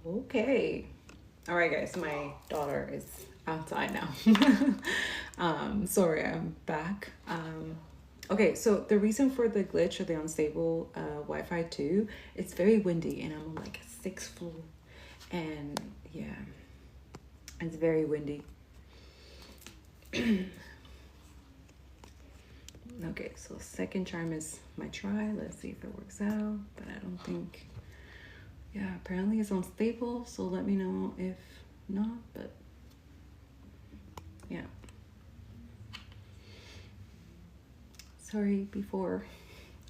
Okay. All right, guys. My daughter is outside now. Sorry, I'm back. Okay, so the reason for the glitch or the unstable Wi-Fi 2, it's very windy, and I'm on like a sixth floor, and yeah, it's very windy. Okay, so second charm is my try. Let's see if it works out, but I don't think. Yeah, apparently it's unstable, so let me know if not, but yeah. Sorry, before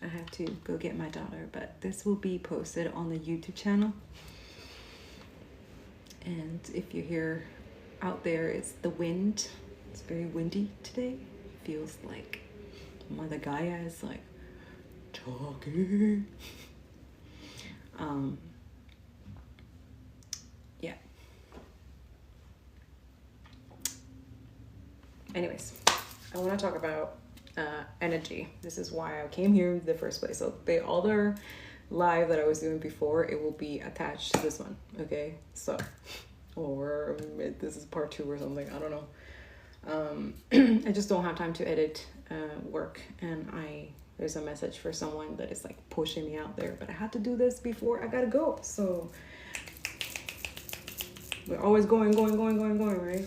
I have to go get my daughter, but this will be posted on the YouTube channel. And if you hear out there, it's the wind. It's very windy today. Feels like Mother Gaia is like talking. Yeah. Anyways, I want to talk about energy. This is why I came here in the first place. So the other live that I was doing before, it will be attached to this one. Okay, so, or this is part 2 or something. I don't know. I just don't have time to edit work, and there's a message for someone that is like pushing me out there, but I had to do this before I gotta go. So we're always going, right?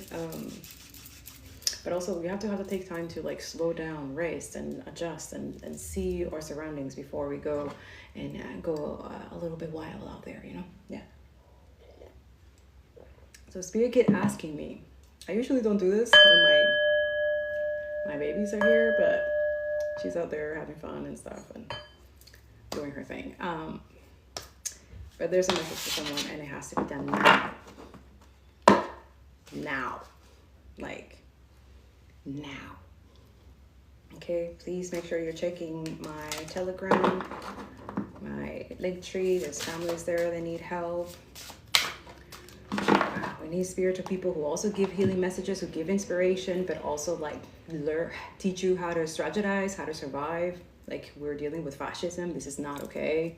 But also we have to take time to like slow down, rest, and adjust, and see our surroundings before we go and go a little bit wild out there, you know? Yeah. So Spirit kept asking me. I usually don't do this when my babies are here, but she's out there having fun and stuff and doing her thing. But there's a message for someone, and it has to be done now. Now. Like, now. Okay, please make sure you're checking my Telegram, my Linktree. There's families there that need help. We need spiritual people who also give healing messages, who give inspiration, but also like teach you how to strategize, how to survive. Like, we're dealing with fascism. This is not okay.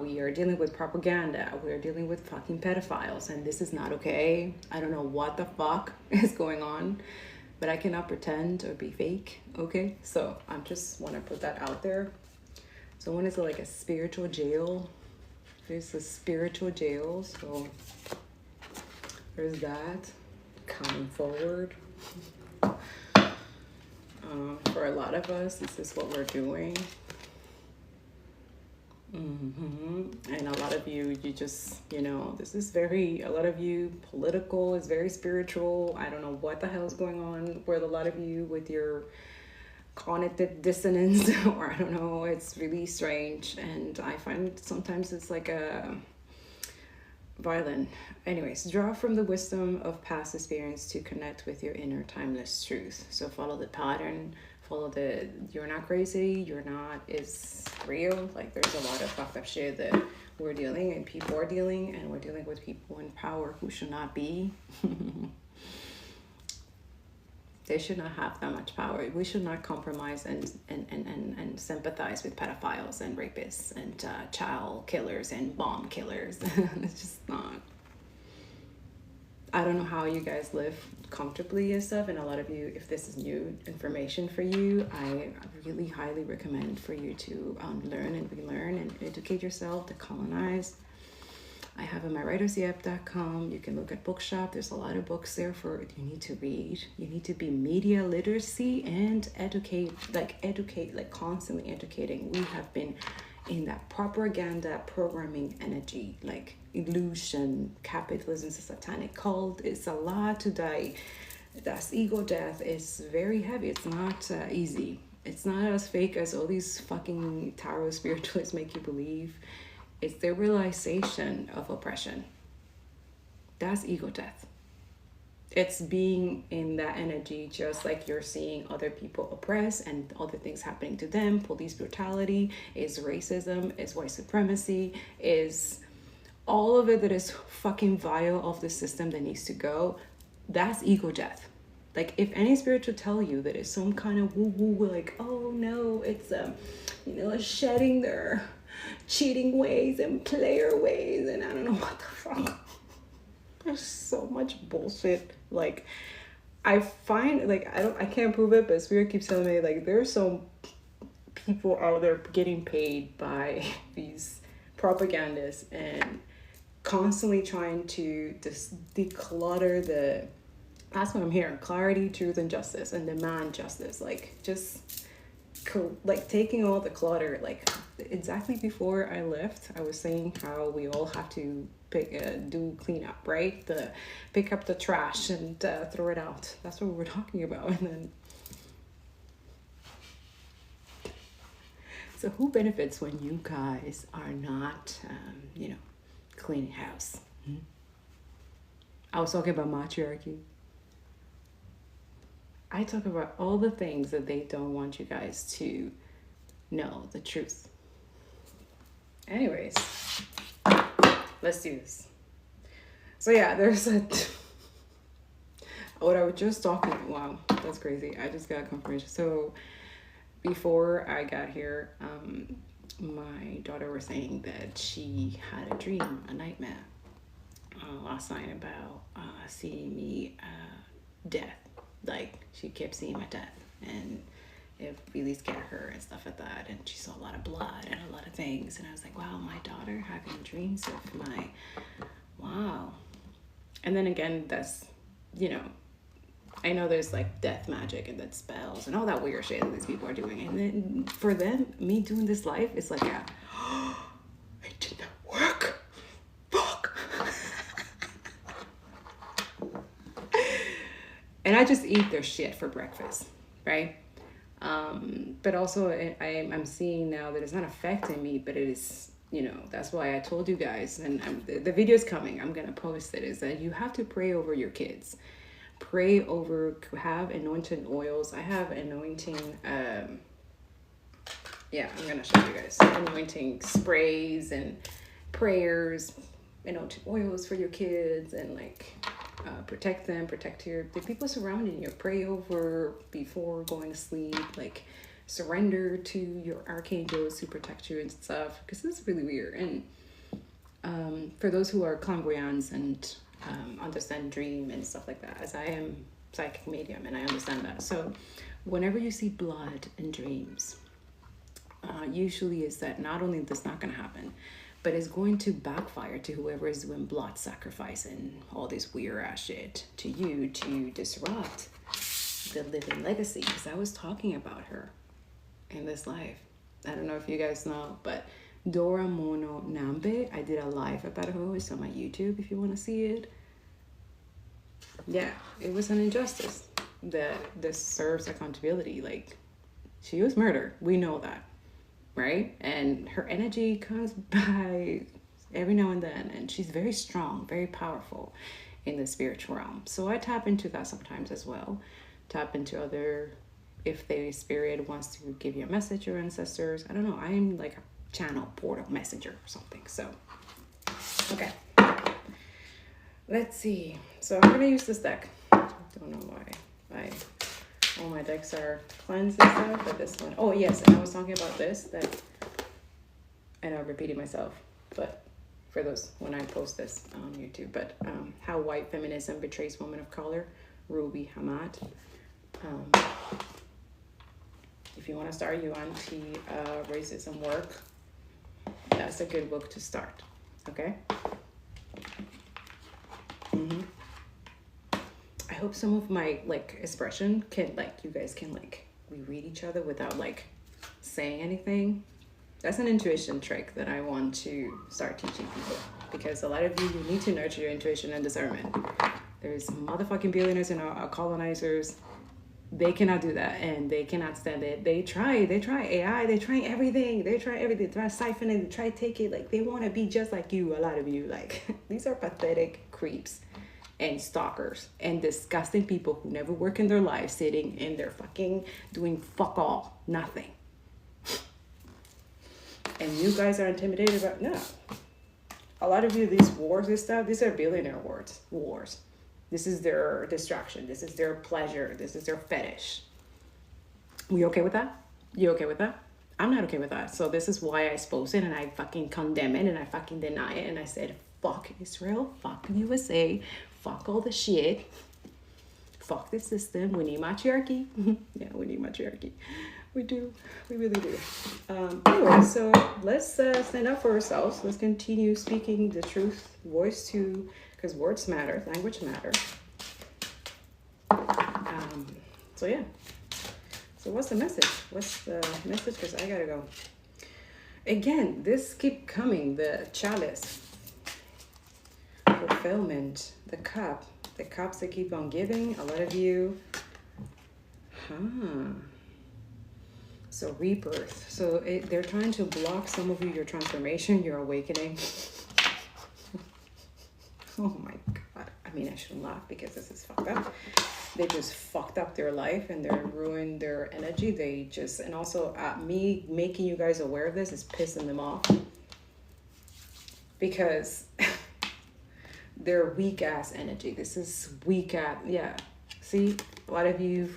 We are dealing with propaganda. We are dealing with fucking pedophiles, and this is not okay. I don't know what the fuck is going on, but I cannot pretend or be fake. Okay, so I just want to put that out there. Someone is like a spiritual jail. There's a spiritual jail, so there's that coming forward. For a lot of us, this is what we're doing. And a lot of you just, this is a lot of you political, is very spiritual. I don't know what the hell is going on with a lot of you with your cognitive dissonance, or I don't know, it's really strange. And I find sometimes it's like a violent. Anyways, draw from the wisdom of past experience to connect with your inner timeless truth. So follow the pattern, follow the you're not crazy, you're not is real. Like, there's a lot of fucked up shit that we're dealing and people are dealing, and we're dealing with people in power who should not be. They should not have that much power. We should not compromise and sympathize with pedophiles and rapists and child killers and bomb killers. It's just not. I don't know how you guys live comfortably and stuff, and a lot of you, if this is new information for you, I really highly recommend for you to learn and relearn and educate yourself, to colonize. I have myWritersYep.com. You can look at Bookshop. There's a lot of books there you need to read. You need to be media literacy and educate, constantly educating. We have been in that propaganda programming energy, like illusion, capitalism, is a satanic cult. It's a lot to die. That's ego death. It's very heavy. It's not easy. It's not as fake as all these fucking tarot spiritualists make you believe. It's the realization of oppression. That's ego death. It's being in that energy, just like you're seeing other people oppress and other things happening to them. Police brutality, is racism, is white supremacy, is all of it that is fucking vile of the system that needs to go. That's ego death. Like, if any spirit will tell you that it's some kind of woo-woo, like, oh no, it's shedding their cheating ways and player ways and I don't know what the fuck. There's so much bullshit. Like, I find, like, I can't prove it, but Spirit keeps telling me, like, there's some people out there getting paid by these propagandists and constantly trying to just declutter the, that's what I'm hearing, clarity, truth, and justice, and demand justice. Like, just like taking all the clutter. Like, exactly before I left, I was saying how we all have to do cleanup, right? Pick up the trash and throw it out. That's what we were talking about. And then, so who benefits when you guys are not, cleaning house? I was talking about matriarchy. I talk about all the things that they don't want you guys to know the truth. Anyways, let's do this. So yeah, there's what I was just talking about. Wow, that's crazy. I just got confirmation. So before I got here, my daughter was saying that she had a dream, a nightmare last night about seeing me death. Like, she kept seeing my death, and it really scared her and stuff like that. And she saw a lot of blood and a lot of things. And I was like, wow, my daughter having dreams of my, wow. And then again, that's, I know there's like death magic and death spells and all that weird shit that these people are doing. And then for them, me doing this life, it's like, it did not work. Fuck. And I just eat their shit for breakfast, right? But also I'm seeing now that it's not affecting me, but it is, that's why I told you guys, and the video is coming, I'm going to post it, is that you have to pray over your kids. Pray over, have anointing oils. I have anointing, I'm going to show you guys. Anointing sprays and prayers, anointing oils for your kids, and like, protect them, protect the people surrounding you. Pray over before going to sleep, like surrender to your archangels to protect you and stuff, because this is really weird. And for those who are clairvoyants and understand dream and stuff like that, as I am psychic medium and I understand that, so whenever you see blood in dreams, usually is that not only this not going to happen, but it's going to backfire to whoever is doing blood sacrifice and all this weird ass shit to you to disrupt the living legacy. Because I was talking about her in this life. I don't know if you guys know, but 𝂀🆀Nambe, I did a live about her. It's on my YouTube if you want to see it. Yeah, it was an injustice that deserves accountability. Like, she was murdered. We know that. Right? And her energy comes by every now and then, and she's very strong, very powerful in the spiritual realm. So I tap into that sometimes as well. Tap into other, if the spirit wants to give you a message, your ancestors. I don't know. I'm like a channel, portal, messenger or something. So, okay. Let's see. So I'm going to use this deck. I don't know why. All my decks are cleansed and stuff, but this one, oh yes, and I was talking about this, that, and I'm repeating myself, but for those, when I post this on YouTube, but how white feminism betrays women of color, 𝂀𝆃Hamad. If you want to start your anti-racism work, that's a good book to start, okay? I hope some of my like expression can, like, you guys can like reread each other without like saying anything. That's an intuition trick that I want to start teaching people, because a lot of you need to nurture your intuition and discernment. There's motherfucking billionaires and colonizers. They cannot do that, and they cannot stand it. They try AI, they try everything. They try siphon it, they try take it. Like, they want to be just like you, a lot of you. Like, these are pathetic creeps and stalkers and disgusting people who never work in their lives, sitting in their fucking doing fuck all, nothing. And you guys are intimidated about, no. A lot of you, these wars and stuff, these are billionaire wars. This is their distraction. This is their pleasure. This is their fetish. We okay with that? You okay with that? I'm not okay with that. So this is why I exposed it and I fucking condemn it and I fucking deny it. And I said, fuck Israel, fuck USA, fuck all the shit. Fuck this system. We need matriarchy. Yeah, we need matriarchy. We do. We really do. Anyway, so let's stand up for ourselves. Let's continue speaking the truth, voice to, because words matter, language matter. So yeah. So what's the message? What's the message? Because I gotta go. Again, this keep coming. The chalice, fulfillment, the cups that keep on giving. A lot of you, so rebirth. So they're trying to block some of you, your transformation, your awakening. Oh my God. I mean, I shouldn't laugh because this is fucked up. They just fucked up their life and they're ruined their energy. They just, and also me making you guys aware of this is pissing them off. Because they're weak ass energy. This is weak ass, yeah. See, for a lot of you,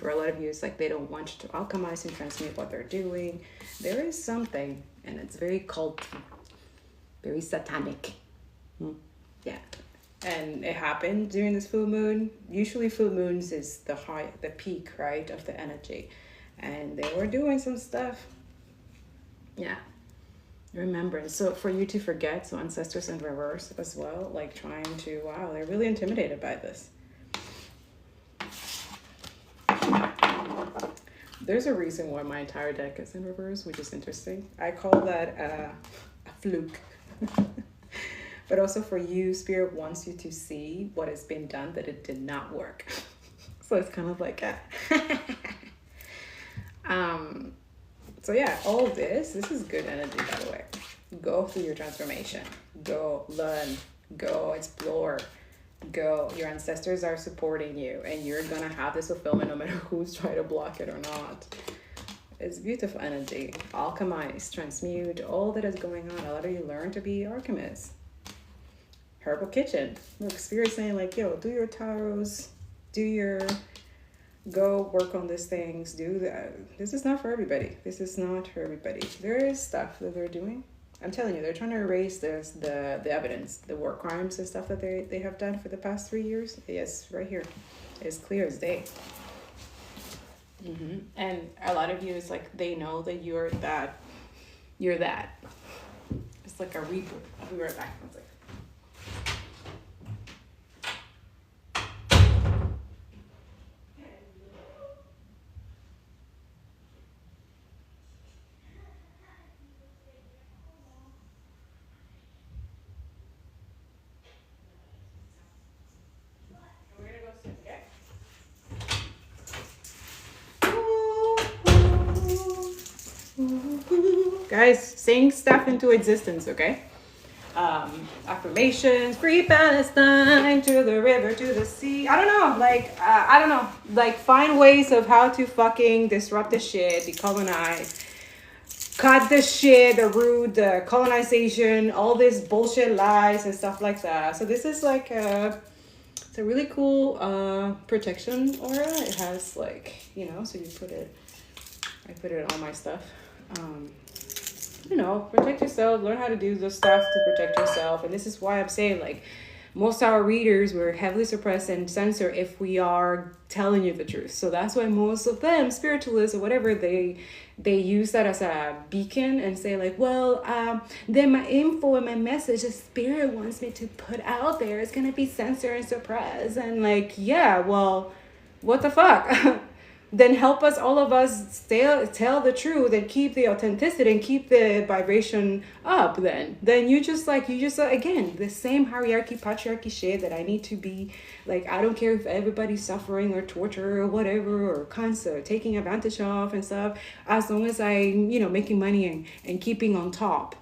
it's like they don't want you to alchemize and transmute what they're doing. There is something, and it's very culty, very satanic. Yeah. And it happened during this full moon. Usually full moons is the peak, right, of the energy. And they were doing some stuff. Yeah. Remembrance. So for you to forget, so ancestors in reverse as well, like trying to, wow, they're really intimidated by this. There's a reason why my entire deck is in reverse, which is interesting. I call that a fluke. But also for you, Spirit wants you to see what has been done, that it did not work. So it's kind of like, so yeah, all of this is good energy, by the way. Go through your transformation. Go learn. Go explore. Go. Your ancestors are supporting you and you're going to have this fulfillment no matter who's trying to block it or not. It's beautiful energy. Alchemize, transmute, all that is going on. A lot of you learn to be alchemists. Herbal kitchen. Look, Spirit saying like, yo, do your tarots, go work on these things, do that. This is not for everybody. This is not for everybody. There is stuff that they're doing. I'm telling you, they're trying to erase the evidence, the war crimes and stuff that they have done for the past 3 years. Yes, right here. It's clear as day. And a lot of you is like, they know that you're that. It's like a reboot. I'll be right back. One second. Guys, saying stuff into existence, okay? Affirmations, free Palestine, to the river, to the sea. I don't know, like find ways of how to fucking disrupt the shit, decolonize, cut the shit, the root, the colonization, all this bullshit lies and stuff like that. So this is like it's a really cool protection aura. It has like, so you put it, I put it on my stuff. Protect yourself, learn how to do the stuff to protect yourself. And this is why I'm saying, like, most of our readers were heavily suppressed and censored if we are telling you the truth. So that's why most of them, spiritualists or whatever, they use that as a beacon and say like, well, then my info and my message the Spirit wants me to put out there is going to be censored and suppressed. And like, yeah, well, what the fuck? Then help us, all of us, tell the truth and keep the authenticity and keep the vibration up. Then you just again, the same hierarchy, patriarchy shit that I need to be like, I don't care if everybody's suffering or torture or whatever, or cancer, taking advantage of and stuff, as long as I, making money and keeping on top.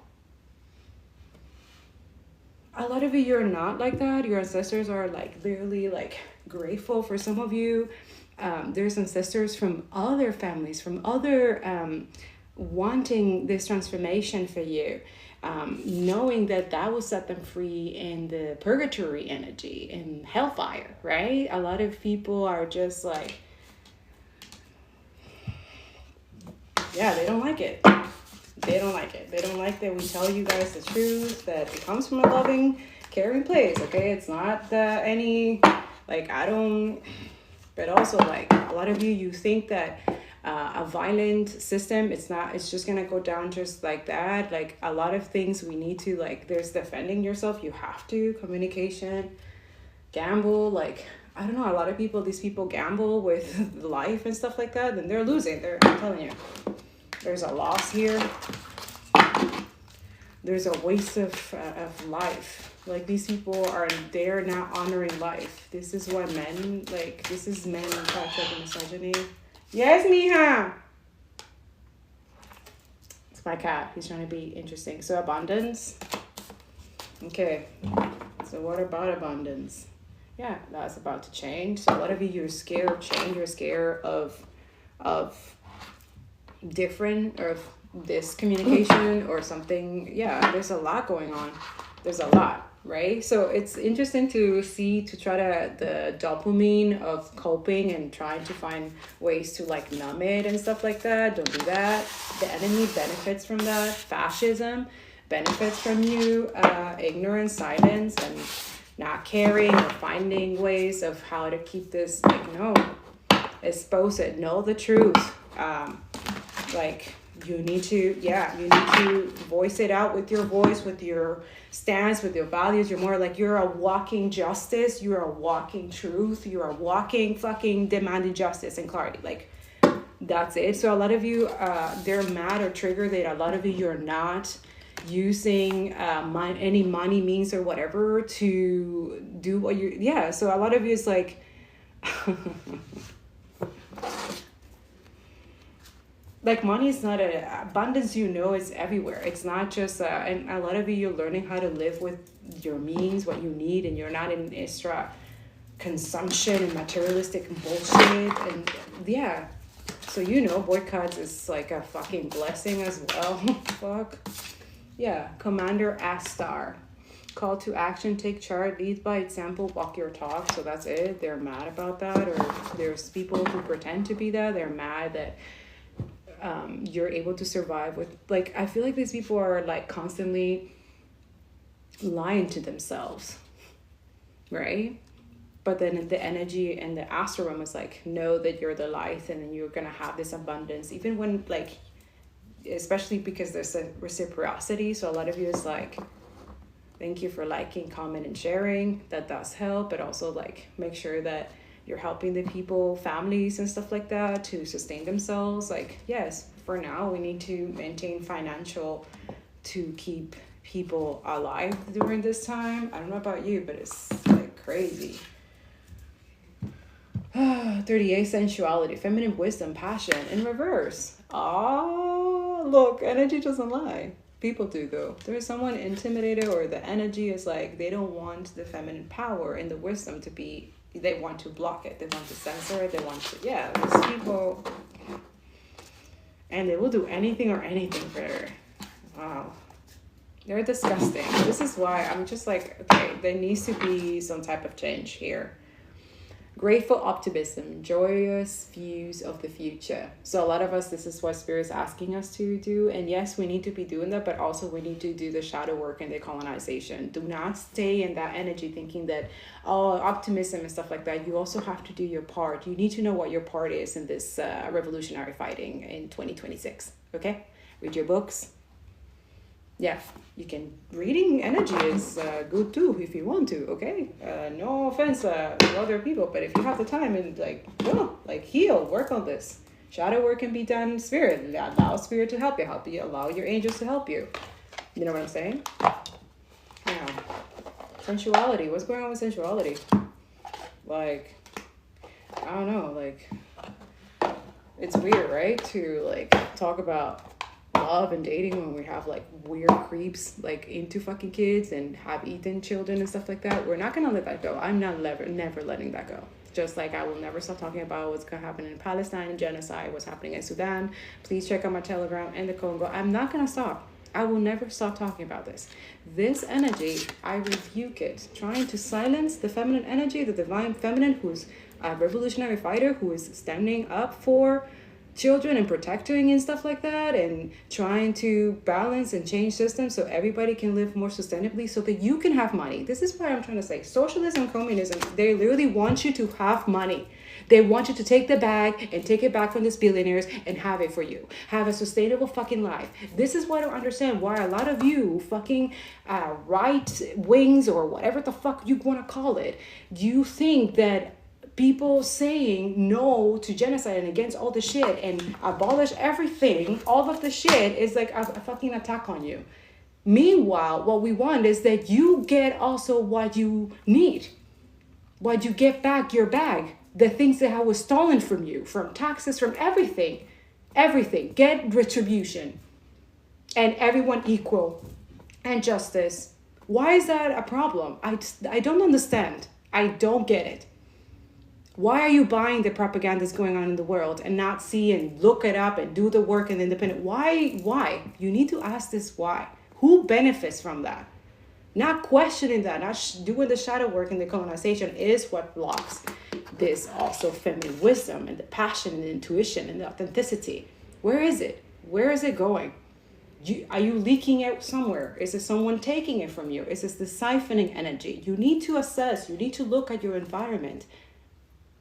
A lot of you, you're not like that. Your ancestors are like literally like grateful. For some of you, there's ancestors from other families, from other wanting this transformation for you, knowing that will set them free in the purgatory energy, in hellfire, right? A lot of people are just like, yeah, they don't like it. They don't like it. They don't like that we tell you guys the truth, that it comes from a loving, caring place, okay? It's not any, like, I don't, but also, like, a lot of you think that a violent system, it's just gonna go down just like that. Like, a lot of things we need to, like, there's defending yourself, you have to, communication, gamble, like, I don't know, a lot of people, these people gamble with life and stuff like that, and they're losing. I'm telling you, there's a loss here. There's a waste of life. Like, these people they're not honoring life. This is why men, like, this is men toxic misogyny. Yes, mija. It's my cat. He's trying to be interesting. So abundance. Okay. So what about abundance? Yeah, that's about to change. So a lot of you're scared of change. You're scared of different, or of this communication or something. Yeah, there's a lot going on. There's a lot, right? So it's interesting to try the dopamine of coping and trying to find ways to, like, numb it and stuff like that. Don't do that. The enemy benefits from that. Fascism benefits from you. Ignorance, silence, and not caring, or finding ways of how to keep this, like, no, expose it, know the truth. Like, you need to voice it out with your voice, with your stance, with your values. You're more like, you're a walking justice, you're a walking truth, you're a walking fucking demanding justice and clarity. Like, that's it. So a lot of you, they're mad or triggered that a lot of you, you're not using any money, means, or whatever to do what so a lot of you is like like, money is not abundance, is everywhere. It's not just and a lot of you, you're learning how to live with your means, what you need, and you're not in extra consumption and materialistic bullshit. And so boycotts is like a fucking blessing as well. Fuck. Yeah, Commander Astar. Call to action, take charge, lead by example, walk your talk. So that's it. They're mad about that. Or there's people who pretend to be that. They're mad that you're able to survive with, like, I feel like these people are, like, constantly lying to themselves, right? But then the energy and the astral realm is like, know that you're the light, and then you're gonna have this abundance, even when, like, especially because there's a reciprocity. So a lot of you is like, thank you for liking, comment, and sharing. That does help. But also, like, make sure that you're helping the people, families and stuff like that, to sustain themselves. Like, yes, for now we need to maintain financial to keep people alive during this time. I don't know about you, but it's, like, crazy. 38, sensuality, feminine wisdom, passion in reverse. Look, energy doesn't lie. People do, though. There's someone intimidated, or the energy is like, they don't want the feminine power and the wisdom to be, they want to block it. They want to censor it. They want to, these people, and they will do anything or anything for her. Wow. They're disgusting. This is why I'm just like, okay, there needs to be some type of change here. Grateful optimism, joyous views of the future. So a lot of us, this is what Spirit's asking us to do. And yes, we need to be doing that, but also we need to do the shadow work and the colonization. Do not stay in that energy thinking that, optimism and stuff like that. You also have to do your part. You need to know what your part is in this revolutionary fighting in 2026. Okay? Read your books. Yeah, you can. Reading energy is good too if you want to, okay? No offense to other people, but if you have the time and, like, heal, work on this. Shadow work can be done in spirit. Allow spirit to help you. Allow your angels to help you. You know what I'm saying? Yeah. Sensuality. What's going on with sensuality? Like, I don't know. Like, it's weird, right? To, like, talk about love and dating when we have, like, weird creeps, like, into fucking kids and have eaten children and stuff like that. We're not gonna let that go. I'm not never letting that go. Just like I will never stop talking about what's gonna happen in Palestine and genocide, what's happening in Sudan. Please check out my Telegram and the Congo. I'm not gonna stop. I will never stop talking about this. This energy, I rebuke it. Trying to silence the feminine energy, the divine feminine, who's a revolutionary fighter, who is standing up children and protecting and stuff like that, and trying to balance and change systems so everybody can live more sustainably so that you can have money. This is what I'm trying to say. Socialism, communism, they literally want you to have money. They want you to take the bag and take it back from these billionaires and have it for you. Have a sustainable fucking life. This is why I don't understand why a lot of you fucking right wings or whatever the fuck you want to call it, you think that people saying no to genocide and against all the shit and abolish everything, all of the shit is like a fucking attack on you. Meanwhile, what we want is that you get also what you need. What you get back your bag. The things that was stolen from you, from taxes, from everything. Everything. Get retribution. And everyone equal. And justice. Why is that a problem? I don't understand. I don't get it. Why are you buying the propaganda that's going on in the world and not see and look it up and do the work and independent? Why? You need to ask this why. Who benefits from that? Not questioning that, not doing the shadow work and the colonization is what blocks this also feminine wisdom and the passion and the intuition and the authenticity. Where is it? Where is it going? Are you leaking out somewhere? Is it someone taking it from you? Is this the siphoning energy? You need to assess. You need to look at your environment.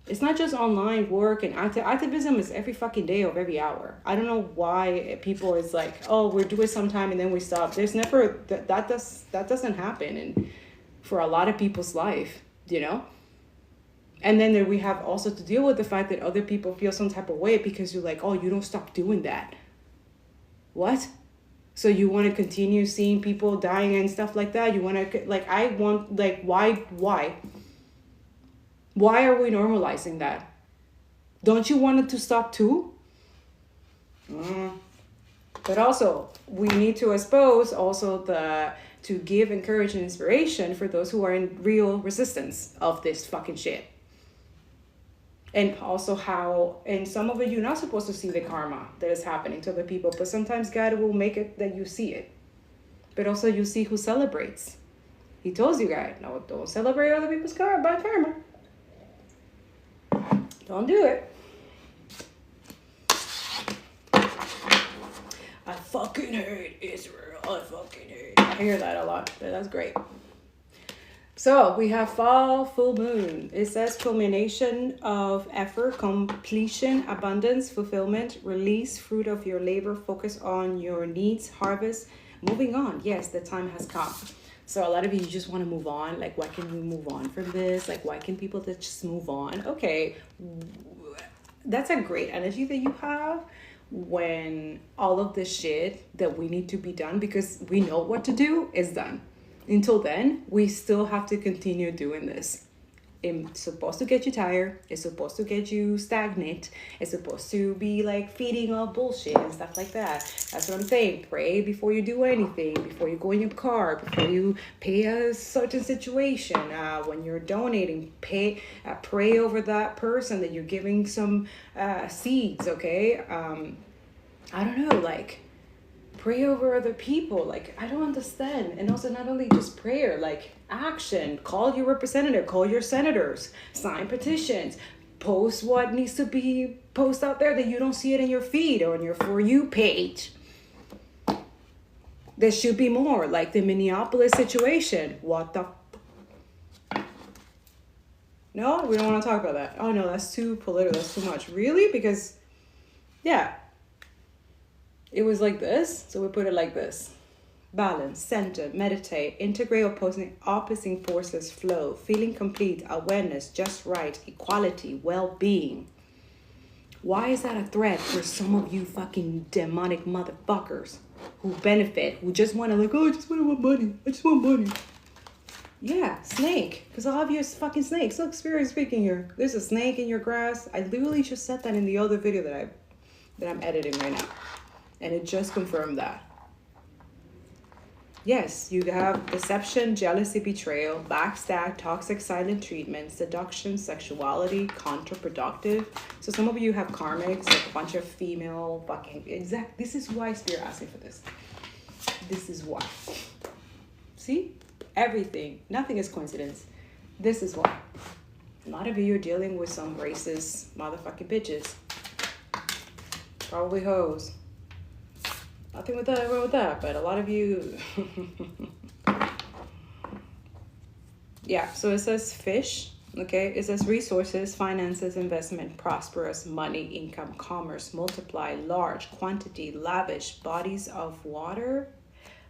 It's not just online work and activism is every fucking day of every hour. I don't know why people is like, oh, we'll do it sometime and then we stop. There's never, that doesn't happen and for a lot of people's life, you know? And then we have also to deal with the fact that other people feel some type of way because you're like, oh, you don't stop doing that. What? So you want to continue seeing people dying and stuff like that? You want to, like, why? Why are we normalizing that? Don't you want it to stop too? But also, we need to expose also to give encourage and inspiration for those who are in real resistance of this fucking shit. And also how, and some of it you're not supposed to see the karma that is happening to other people, but sometimes God will make it that you see it. But also you see who celebrates. He tells you guys, no, don't celebrate other people's bad karma. Don't do it. I fucking hate Israel. I fucking hate. I hear that a lot, but that's great. So we have fall, full moon. It says culmination of effort, completion, abundance, fulfillment, release, fruit of your labor, focus on your needs, harvest, moving on. Yes, the time has come. So a lot of you just want to move on. Like, why can we move on from this? Like, why can people just move on? Okay, that's a great energy that you have when all of this shit that we need to be done because we know what to do is done. Until then, we still have to continue doing this. It's supposed to get you tired. It's supposed to get you stagnant. It's supposed to be like feeding off bullshit and stuff like that. That's what I'm saying. Pray before you do anything. Before you go in your car. Before you pay a certain situation. When you're donating, pray over that person that you're giving some seeds. Okay. I don't know. Like, pray over other people. Like, I don't understand. And also not only just prayer, like action. Call your representative, call your senators, sign petitions, post what needs to be posted out there that you don't see it in your feed or on your For You page. There should be more, like the Minneapolis situation. What the No, we don't want to talk about that. Oh no, that's too political, that's too much. Really? Because yeah, it was like this, so we put it like this. Balance, center, meditate, integrate opposing forces, flow, feeling complete, awareness, just right, equality, well-being. Why is that a threat for some of you fucking demonic motherfuckers who benefit, who just want to like, oh, I just want money. I just want money. Yeah, snake. Because all of you is fucking snakes. Look, spirit speaking here. There's a snake in your grass. I literally just said that in the other video that I'm editing right now. And it just confirmed that. Yes, you have deception, jealousy, betrayal, backstab, toxic silent treatment, seduction, sexuality, counterproductive. So some of you have karmics, like a bunch of female fucking... This is why Spirit asked me for this. This is why. See? Everything. Nothing is coincidence. This is why. A lot of you are dealing with some racist motherfucking bitches. Probably hoes. Nothing with that, wrong with that, but a lot of you. Yeah, so it says fish. Okay, it says resources, finances, investment, prosperous, money, income, commerce, multiply, large, quantity, lavish, bodies of water.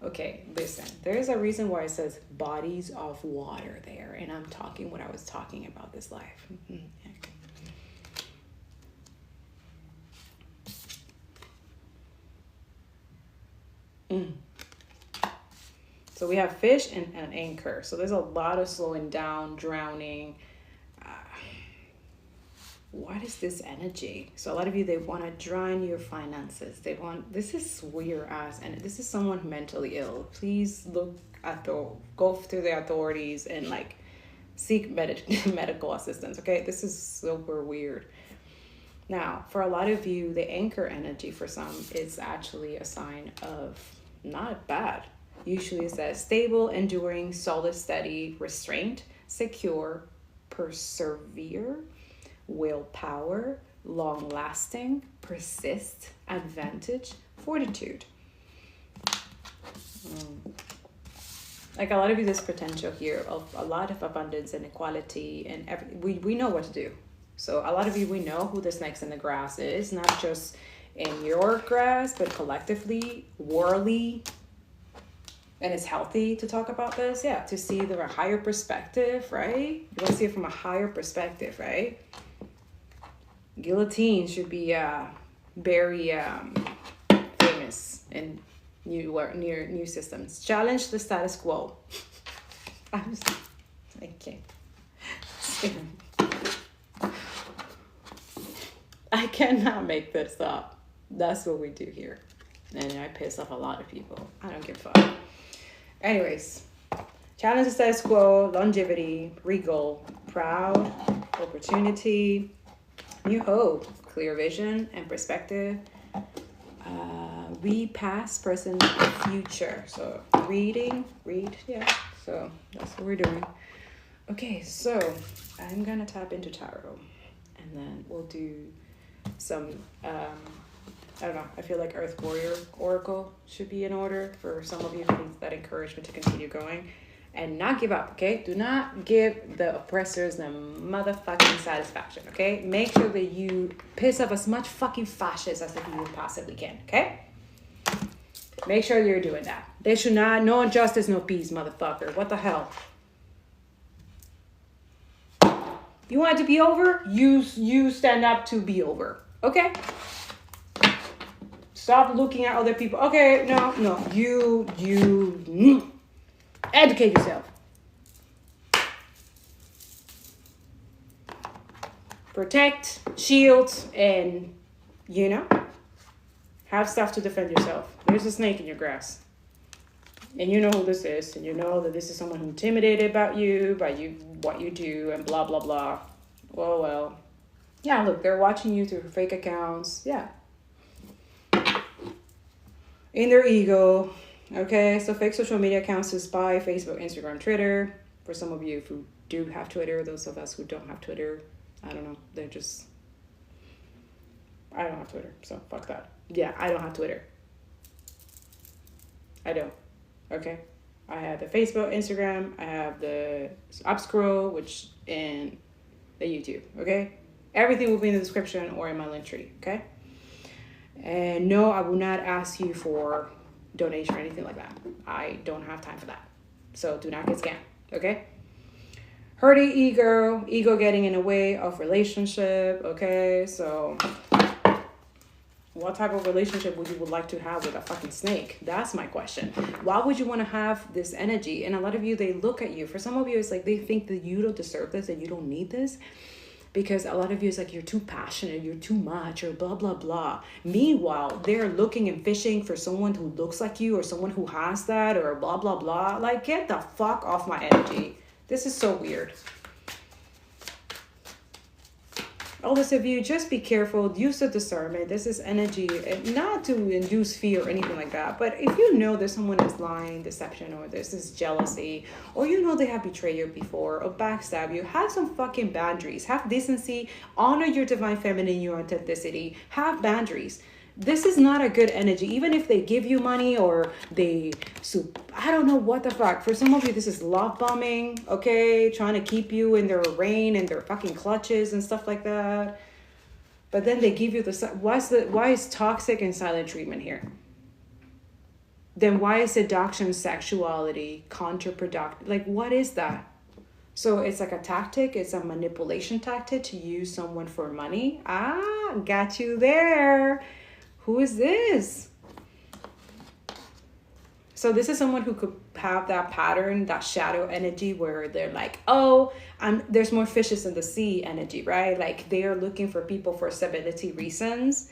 Okay, listen, there's a reason why it says bodies of water there, and I'm talking what I was talking about this life. So we have fish and an anchor. So there's a lot of slowing down, drowning. What is this energy? So a lot of you, they want to drown your finances. They want, this is weird ass, and this is someone mentally ill. Please look at go through the authorities and like seek medical assistance. Okay, this is super weird. Now, for a lot of you, the anchor energy for some is actually a sign of not bad. Usually it says stable, enduring, solid, steady, restraint, secure, persevere, willpower, long-lasting, persist, advantage, fortitude. Like a lot of you, there's potential here of a lot of abundance and equality, and we know what to do. So a lot of you, we know who the snakes in the grass is, not just in your grass, but collectively, worldly. And it's healthy to talk about this, yeah, to see the higher perspective, right? You want to see it from a higher perspective, right? Guillotine should be very famous in new systems. Challenge the status quo. I can't. I cannot make this up. That's what we do here. And I piss off a lot of people. I don't give a fuck. Anyways, challenge the status quo, longevity, regal, proud, opportunity, new hope, clear vision and perspective, read past, present, future. So read, yeah. So that's what we're doing. Okay, so I'm gonna tap into tarot, and then we'll do some I don't know, I feel like Earth Warrior Oracle should be in order for some of you who need that encouragement to continue going and not give up, okay? Do not give the oppressors the motherfucking satisfaction, okay? Make sure that you piss off as much fucking fascists as you possibly can, okay? Make sure you're doing that. They should not, no injustice, no peace, motherfucker. What the hell? You want it to be over? You stand up to be over, okay? Stop looking at other people. Okay, no. You educate yourself. Protect, shield, and, have stuff to defend yourself. There's a snake in your grass. And you know who this is. And you know that this is someone who intimidated about you, what you do, and blah, blah, blah. Well. Yeah, look, they're watching you through fake accounts. Yeah. In their ego, okay? So fake social media accounts to spy, Facebook, Instagram, Twitter. For some of you who do have Twitter, those of us who don't have Twitter, I don't know. I don't have Twitter, so fuck that. Yeah, I don't have Twitter. I don't, okay? I have the Facebook, Instagram, I have the Upscroll, and the YouTube, okay? Everything will be in the description or in my link tree, okay? And no, I will not ask you for donation or anything like that. I don't have time for that. So do not get scammed, okay? Hurting ego getting in the way of relationship, okay? So what type of relationship would you like to have with a fucking snake? That's my question. Why would you want to have this energy? And a lot of you, they look at you. For some of you, it's like they think that you don't deserve this, that you don't need this. Because a lot of you is like, you're too passionate, you're too much, or blah, blah, blah. Meanwhile, they're looking and fishing for someone who looks like you or someone who has that or blah, blah, blah. Like, get the fuck off my energy. This is so weird. All this of you, just be careful. Use the discernment. This is energy, not to induce fear or anything like that. But if you know that someone is lying, deception, or this is jealousy, or you know they have betrayed you before or backstab you, have some fucking boundaries. Have decency. Honor your divine feminine, your authenticity. Have boundaries. this is not a good energy. Even if they give you money or I don't know what the fuck. For some of you, this is love bombing, okay? Trying to keep you in their reign and their fucking clutches and stuff like that. But then they give you why is toxic and silent treatment here? Then why is seduction, sexuality counterproductive? Like, what is that? So it's like a tactic. It's a manipulation tactic to use someone for money. Ah, got you there. Who is this? So this is someone who could have that pattern, that shadow energy where they're like, oh, there's more fishes in the sea energy, right? Like they are looking for people for stability reasons.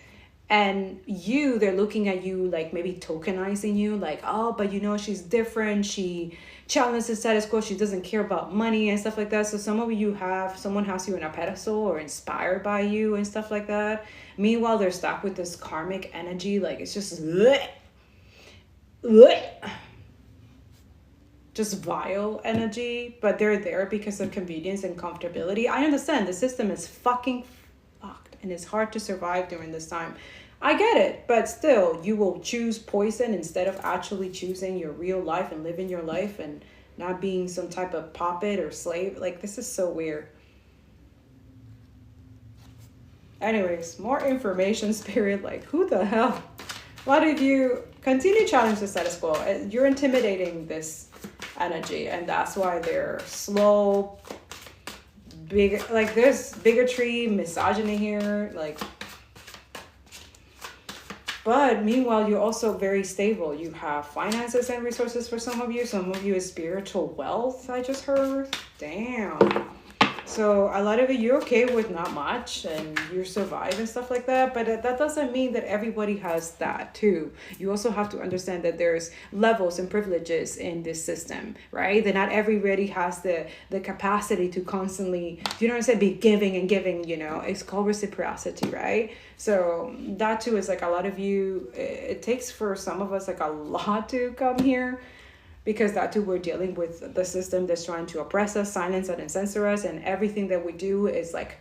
And they're looking at you like maybe tokenizing you, like, oh, but you know, she's different. She challenges the status quo. She doesn't care about money and stuff like that. So some of you someone has you in a pedestal or inspired by you and stuff like that. Meanwhile, they're stuck with this karmic energy. Like it's just, just vile energy, but they're there because of convenience and comfortability. I understand the system is fucking fucked and it's hard to survive during this time. I get it, but still, you will choose poison instead of actually choosing your real life and living your life and not being some type of puppet or slave. Like, this is so weird. Anyways, more information, Spirit. Like, who the hell? A lot of you continue to challenge the status quo. You're intimidating this energy, and that's why they're slow, big. Like, there's bigotry, misogyny here, like. But meanwhile, you're also very stable. You have finances and resources for some of you. Some of you is spiritual wealth, I just heard. Damn. So a lot of it, you're okay with not much and you survive and stuff like that. But that doesn't mean that everybody has that too. You also have to understand that there's levels and privileges in this system, right? That not everybody has the capacity to constantly, you know what I'm saying, be giving and giving, you know. It's called reciprocity, right? So that too is like a lot of you, it takes for some of us like a lot to come here. Because that too, we're dealing with the system that's trying to oppress us, silence us, and censor us. And everything that we do is like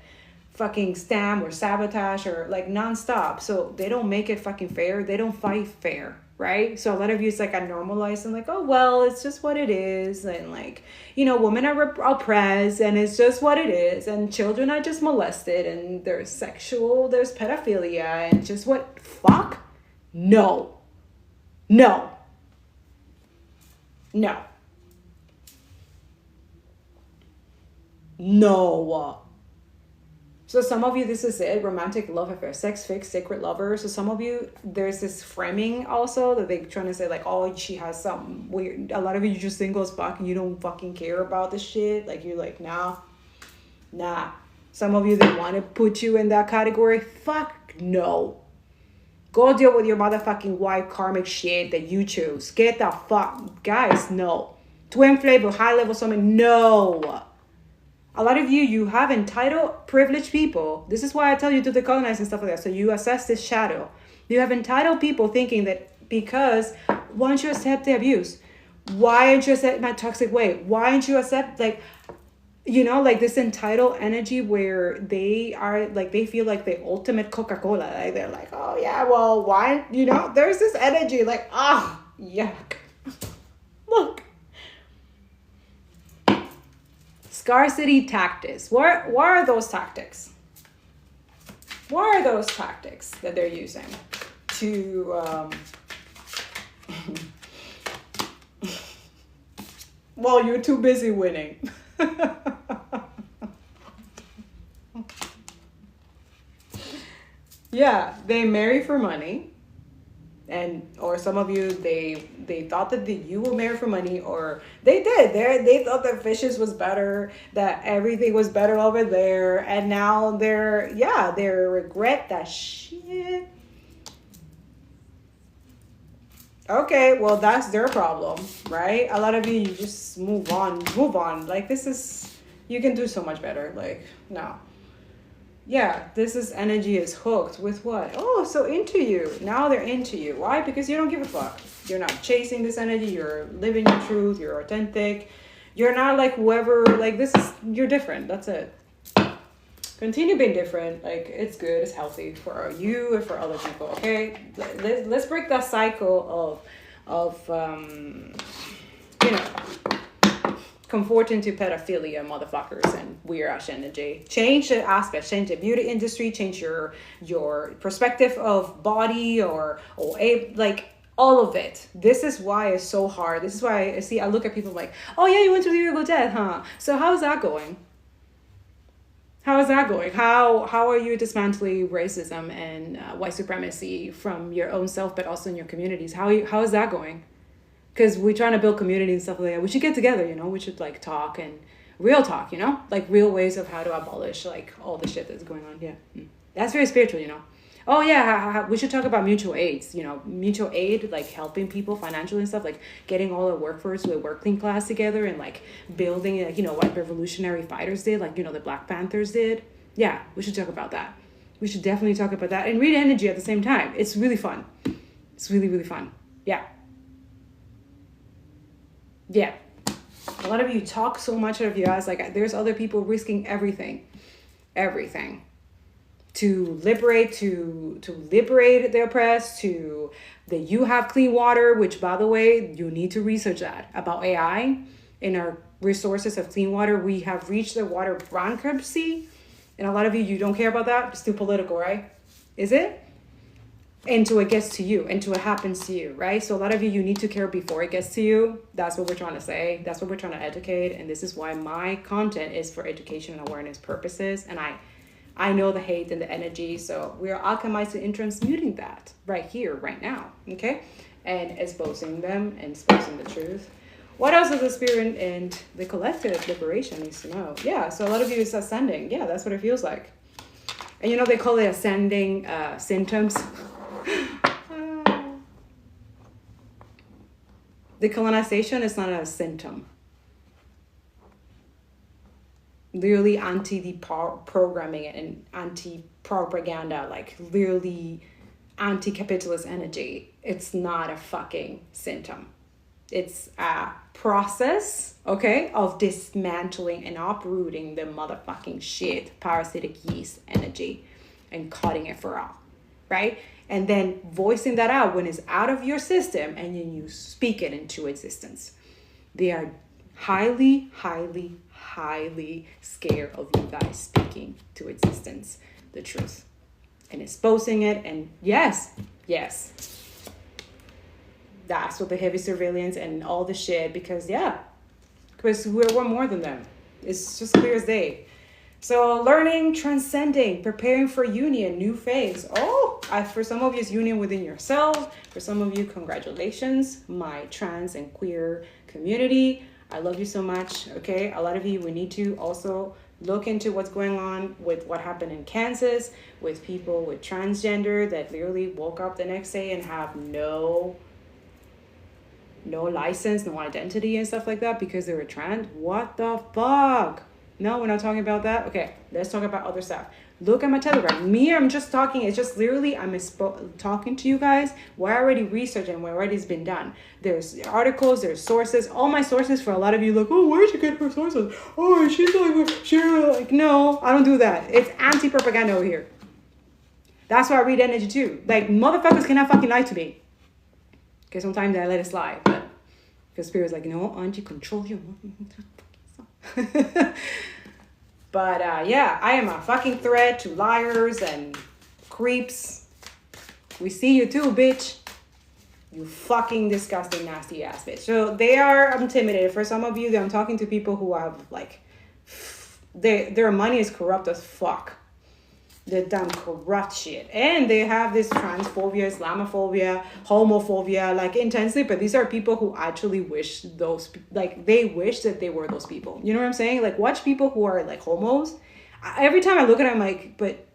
fucking scam or sabotage or like nonstop. So they don't make it fucking fair. They don't fight fair, right? So a lot of you, it's like I normalize and like, oh, well, it's just what it is. And like, you know, women are oppressed and it's just what it is. And children are just molested and there's pedophilia and just what, fuck? No. So some of you, this is it. Romantic love affair, sex fix, sacred lover. So some of you, there's this framing also that they're trying to say like, oh, she has some weird. A lot of you just single as fuck and you don't fucking care about this shit. Like you're like, nah. Some of you, they want to put you in that category. Fuck no. Go deal with your motherfucking white karmic shit that you choose. Get the fuck. Guys, no. Twin flame or high level something, no. A lot of you have entitled, privileged people. This is why I tell you to decolonize and stuff like that. So you assess this shadow. You have entitled people thinking that because why don't you accept the abuse? Why don't you accept my toxic way? Why don't you accept like, you know, like this entitled energy where they are like, they feel like the ultimate Coca-Cola. Like they're like, oh yeah, well, why, you know, there's this energy like, yuck. Look. Scarcity tactics. What are those tactics? What are those tactics that they're using to, well, you're too busy winning. Yeah, they marry for money. And or some of you, they thought that you will marry for money, or they did. They thought that fishes was better, that everything was better over there, and now they regret that shit. Okay, well that's their problem, right? A lot of you just move on. Like this is, you can do so much better. Like no. Yeah, energy is hooked with what? Oh, so into you. Now they're into you. Why? Because you don't give a fuck. You're not chasing this energy. You're living your truth. You're authentic. You're not like whoever, like you're different. That's it. Continue being different. Like, it's good, it's healthy for you and for other people. Okay, let's break that cycle of you know, comforting to pedophilia, motherfuckers, and weird ass energy. Change the aspect, change the beauty industry, change your perspective of body or like all of it. This is why it's so hard. This is why I look at people like, oh yeah, you went to the Evil Dead, huh? So how's that going? How is that going? How are you dismantling racism and white supremacy from your own self, but also in your communities? How is that going? Because we're trying to build community and stuff like that. We should get together, you know. We should like talk and real talk, you know, like real ways of how to abolish like all the shit that's going on. Yeah, that's very spiritual, you know. Oh yeah, we should talk about mutual aids, you know, mutual aid, like helping people financially and stuff, like getting all the workforce to a working class together and like building, like, you know, what revolutionary fighters did, like, you know, the Black Panthers did. Yeah, we should talk about that. We should definitely talk about that and read energy at the same time. It's really fun. It's really, really fun. Yeah. Yeah. A lot of you talk so much out of your ass. Like, there's other people risking everything to liberate the oppressed, to that you have clean water, which, by the way, you need to research that about AI in our resources of clean water. We have reached the water bankruptcy, and a lot of you don't care about that. It's too political, right? Is it? Until it gets to you, until it happens to you, right? So a lot of you need to care before it gets to you. That's what we're trying to say. That's what we're trying to educate. And this is why my content is for education and awareness purposes. And I know the hate and the energy. So we are alchemizing and transmuting that right here, right now. Okay? And exposing them and exposing the truth. What else is the spirit and the collective liberation needs to know? Yeah, so a lot of you is ascending. Yeah, that's what it feels like. And you know, they call it ascending symptoms. The colonization is not a symptom. Literally anti-programming and anti-propaganda, like literally anti-capitalist energy. It's not a fucking symptom. It's a process, okay, of dismantling and uprooting the motherfucking shit, parasitic yeast energy, and cutting it for all, right? And then voicing that out when it's out of your system, and then you speak it into existence. They are highly, highly, highly scared of you guys speaking to existence the truth and exposing it. And yes, that's what the heavy surveillance and all the shit, because we're more than them. It's just clear as day. So learning, transcending, preparing for union, new phase. For some of you, it's union within yourself. For some of you, congratulations, my trans and queer community. I love you so much, okay? A lot of you, we need to also look into what's going on with what happened in Kansas, with people with transgender that literally woke up the next day and have no license, no identity and stuff like that because they were trans. What the fuck? No, we're not talking about that. Okay, let's talk about other stuff. Look at my Telegram. I'm just talking. It's just literally I'm talking to you guys. We're already researching what already has been done. There's articles, there's sources. All my sources for a lot of you like, oh, where'd you get her sources? Oh, she's like, no, I don't do that. It's anti-propaganda over here. That's why I read energy too. Like, motherfuckers cannot fucking lie to me. Okay, sometimes I let it slide, but because spirit's like, no, aren't you control you? But yeah, I am a fucking threat to liars and creeps. We see you too, bitch. You fucking disgusting, nasty ass bitch. So they are intimidated. For some of you, I'm talking to people who have like, their money is corrupt as fuck. The damn corrupt shit. And they have this transphobia, Islamophobia, homophobia, like intensely. But these are people who actually wish they wish that they were those people. You know what I'm saying? Like, watch people who are like homos. Every time I look at them, I'm like, but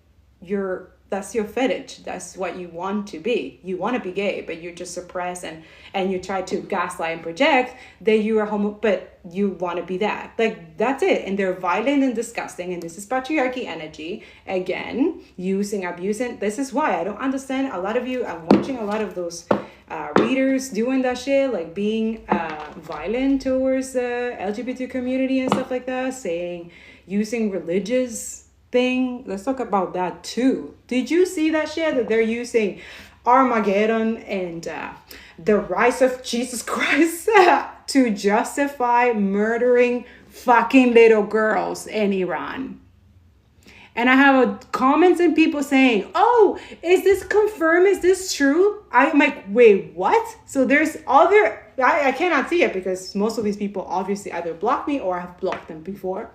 that's your fetish. That's what you want to be. You want to be gay, but you just suppress and you try to gaslight and project that you are homo, but you want to be that. Like, that's it. And they're violent and disgusting. And this is patriarchy energy. Again, abusing. This is why I don't understand a lot of you. I'm watching a lot of those readers doing that shit, like being violent towards the LGBT community and stuff like that, using religious thing. Let's talk about that too. Did you see that shit that they're using Armageddon and the rise of Jesus Christ to justify murdering fucking little girls in Iran? And I have comments and people saying, oh, is this confirmed? Is this true? I'm like, wait, what? So there's other, I cannot see it because most of these people obviously either block me or have blocked them before.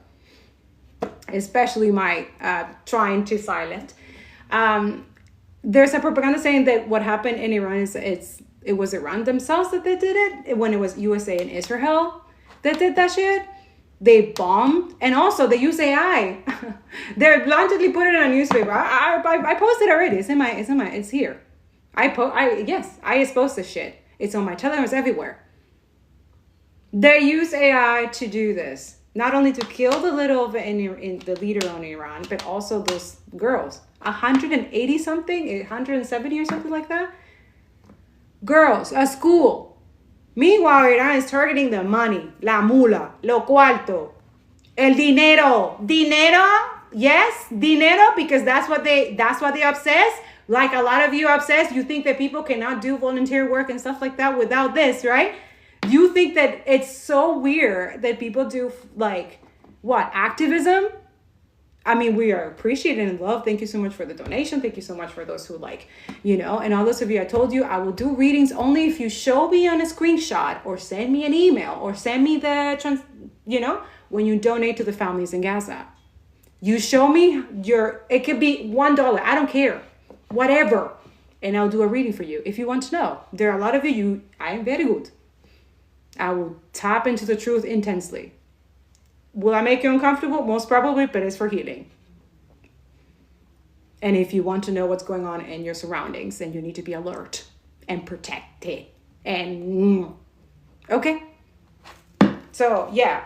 Especially my trying to silent. There's a propaganda saying that what happened in Iran is it was Iran themselves that they did it. When it was USA and Israel that did that shit. They bombed, and also they use AI. They're blatantly put it in a newspaper. I posted already. It's here. I expose this shit. It's on my Telegram. It's everywhere. They use AI to do this, not only to kill the the leader in Iran, but also those girls. 180 something, 170 or something like that. Girls, a school. Meanwhile, Iran is targeting the money, la mula, lo cuarto, el dinero, yes, dinero, because that's what they obsess. Like a lot of you obsessed, you think that people cannot do volunteer work and stuff like that without this, right? You think that it's so weird that people do like what, activism? I mean, we are appreciated and loved. Thank you so much for the donation. Thank you so much for those who and all those of you, I told you, I will do readings only if you show me on a screenshot or send me an email or send me when you donate to the families in Gaza. You show me it could be $1. I don't care. Whatever. And I'll do a reading for you. If you want to know, there are a lot of you, I am very good. I will tap into the truth intensely. Will I make you uncomfortable? Most probably, but it's for healing. And if you want to know what's going on in your surroundings, then you need to be alert and protected. And, okay. So, yeah.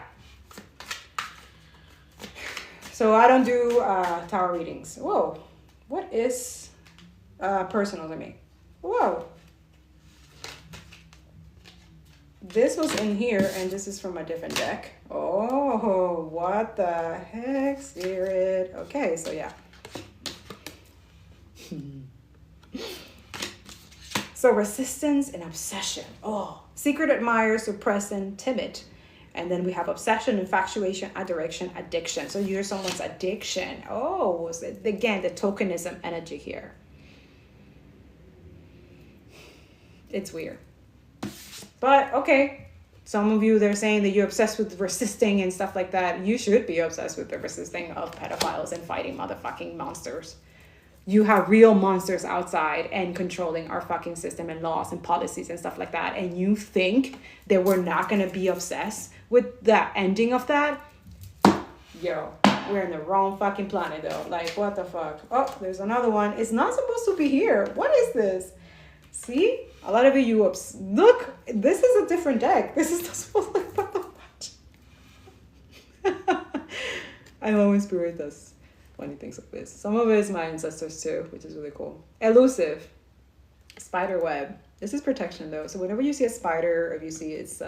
So, I don't do tarot readings. Whoa. What is personal to me? Whoa. This was in here, and this is from a different deck. Oh, what the heck, Spirit? Okay, so yeah. So resistance and obsession. Oh, secret admirer, suppressed, and timid. And then we have obsession, infatuation, adoration, addiction. So you're someone's addiction. Oh, so again, the tokenism energy here. It's weird. But, okay, some of you, they're saying that you're obsessed with resisting and stuff like that. You should be obsessed with the resisting of pedophiles and fighting motherfucking monsters. You have real monsters outside and controlling our fucking system and laws and policies and stuff like that. And you think that we're not going to be obsessed with the ending of that? Yo, we're in the wrong fucking planet, though. Like, what the fuck? Oh, there's another one. It's not supposed to be here. What is this? See? A lot of you look, this is a different deck. This is not supposed to look like that. I always spirit does funny things like this. Some of it is my ancestors too, which is really cool. Elusive. Spider web. This is protection though. So whenever you see a spider, or if you see it's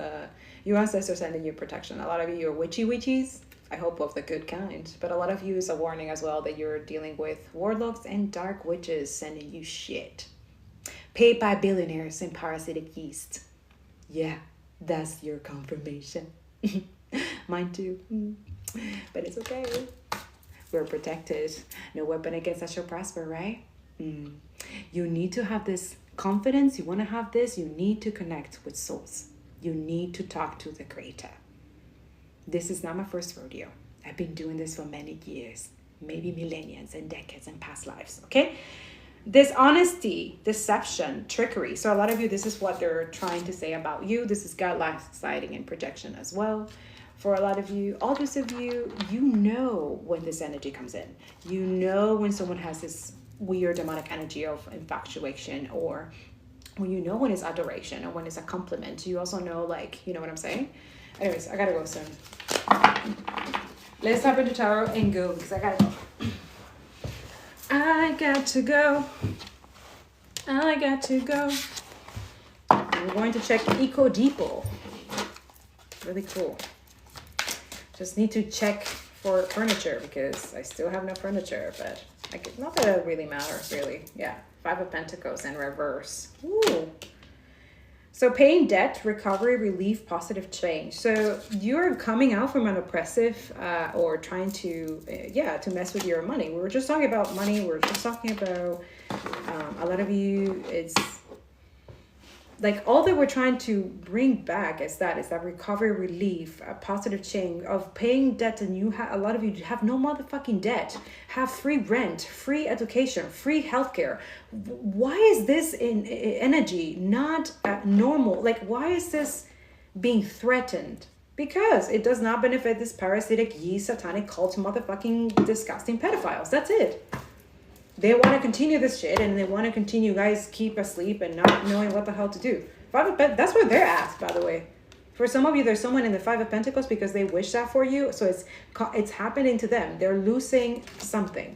your ancestors sending you protection. A lot of you are witchies. I hope of the good kind. But a lot of you is a warning as well that you're dealing with warlocks and dark witches sending you shit. Paid by billionaires in parasitic yeast. Yeah, that's your confirmation. Mine too. But it's okay. We're protected. No weapon against us shall prosper, right? You need to have this confidence. You want to have this. You need to connect with souls. You need to talk to the creator. This is not my first rodeo. I've been doing this for many years. Maybe millennia and decades and past lives. Okay? Dishonesty, deception, trickery. So a lot of you, this is what they're trying to say about you. This is gaslighting and projection as well. For a lot of you, all those of you, you know when this energy comes in. You know when someone has this weird demonic energy of infatuation, or when you know when it's adoration or when it's a compliment. You also know, like, you know what I'm saying? Anyways, I gotta go soon. Let's tap into tarot and go because I gotta go. I got to go. We're going to check 𝂀𝆃Collective. Really cool. Just need to check for furniture because I still have no furniture, but not that it really matters, really. Yeah, 5 of Pentacles in reverse. Ooh. So paying debt, recovery, relief, positive change. So you're coming out from an oppressive or trying to, to mess with your money. We were just talking about money. We're just talking about a lot of you, it's like all that we're trying to bring back is that recovery, relief, a positive change of paying debt. And a lot of you have no motherfucking debt, have free rent, free education, free healthcare. Why is this in energy not normal? Like, why is this being threatened? Because it does not benefit this parasitic, satanic cult, motherfucking disgusting pedophiles. That's it. They want to continue this shit, and they want to continue, guys, keep asleep and not knowing what the hell to do. That's where they're at, by the way. For some of you, there's someone in the 5 of Pentacles because they wish that for you. So it's happening to them. They're losing something.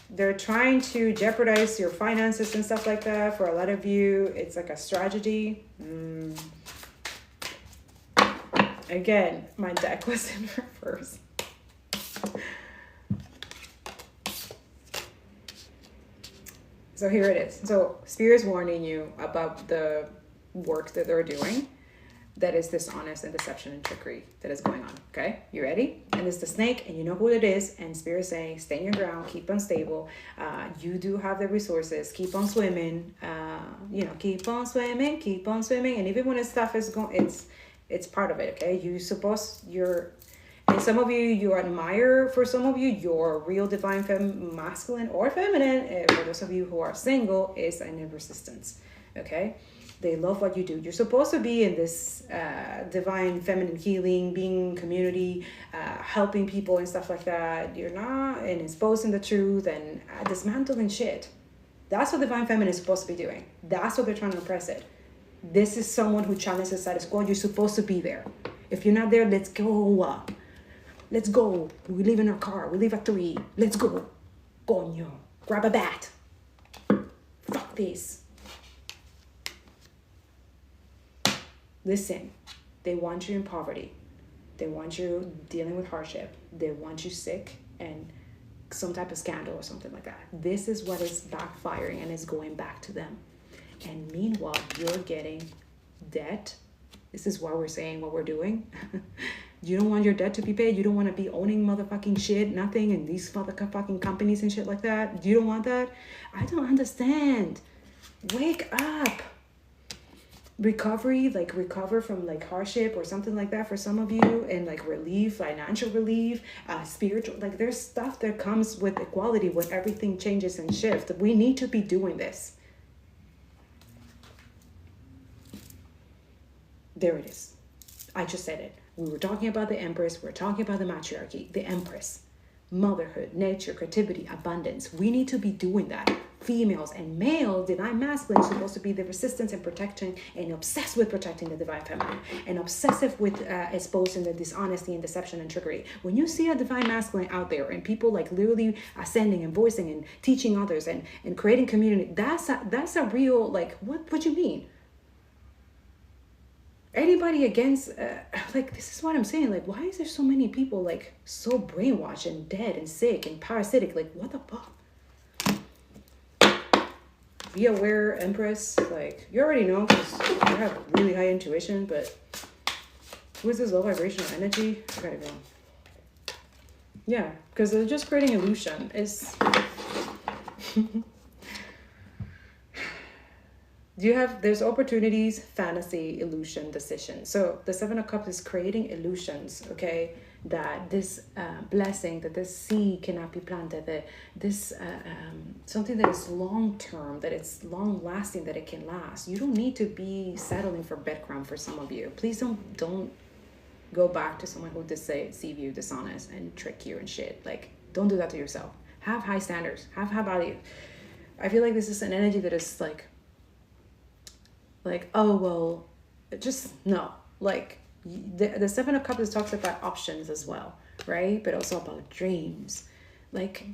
They're trying to jeopardize your finances and stuff like that. For a lot of you, it's like a strategy. Again, my deck was in reverse. So here it is. So Spirit's warning you about the work that they're doing that is dishonest and deception and trickery that is going on. Okay, you ready? And it's the snake, and you know who it is. And Spirit's saying, stay in your ground, keep unstable. You do have the resources. Keep on swimming. Keep on swimming, keep on swimming. And even when this stuff is going, it's part of it. Okay, and some of you admire, for some of you, your real divine masculine or feminine. For those of you who are single, is in resistance. Okay, they love what you do. You're supposed to be in this divine feminine healing, being community, helping people and stuff like that. You're not, and exposing the truth and dismantling shit. That's what divine feminine is supposed to be doing. That's what they're trying to oppress it. This is someone who challenges the status quo. You're supposed to be there. If you're not there, let's go. Let's go. We leave in our car. We leave at 3. Let's go. Coño. Grab a bat. Fuck this. Listen, they want you in poverty. They want you dealing with hardship. They want you sick and some type of scandal or something like that. This is what is backfiring and is going back to them. And meanwhile, you're getting debt. This is why we're saying what we're doing. You don't want your debt to be paid. You don't want to be owning motherfucking shit, nothing, and these motherfucking companies and shit like that. You don't want that? I don't understand. Wake up. Recover from like hardship or something like that for some of you, and like relief, financial relief, spiritual, like there's stuff that comes with equality when everything changes and shifts. We need to be doing this. There it is. I just said it. We were talking about the Empress. We're talking about the matriarchy, the Empress, motherhood, nature, creativity, abundance. We need to be doing that. Females and male, divine masculine, is supposed to be the resistance and protection and obsessed with protecting the divine feminine and obsessive with exposing the dishonesty and deception and trickery. When you see a divine masculine out there and people like literally ascending and voicing and teaching others and creating community, that's a real, like, what you mean? Anybody against, this is what I'm saying. Like, why is there so many people, like, so brainwashed and dead and sick and parasitic? Like, what the fuck? Be aware, Empress. Like, you already know because you have really high intuition, but who is this low vibrational energy? I gotta go. Yeah, because they're just creating illusion. There's opportunities, fantasy, illusion, decision. So the 7 of Cups is creating illusions, okay? That this blessing, that this seed cannot be planted, that this something that is long-term, that it's long-lasting, that it can last. You don't need to be settling for breadcrumb for some of you. Please don't go back to someone who deceive you, dishonest, and trick you and shit. Like, don't do that to yourself. Have high standards. Have high value. I feel like this is an energy that is like, oh, well, just no. Like, the 7 of Cups talks about options as well, right? But also about dreams, Like,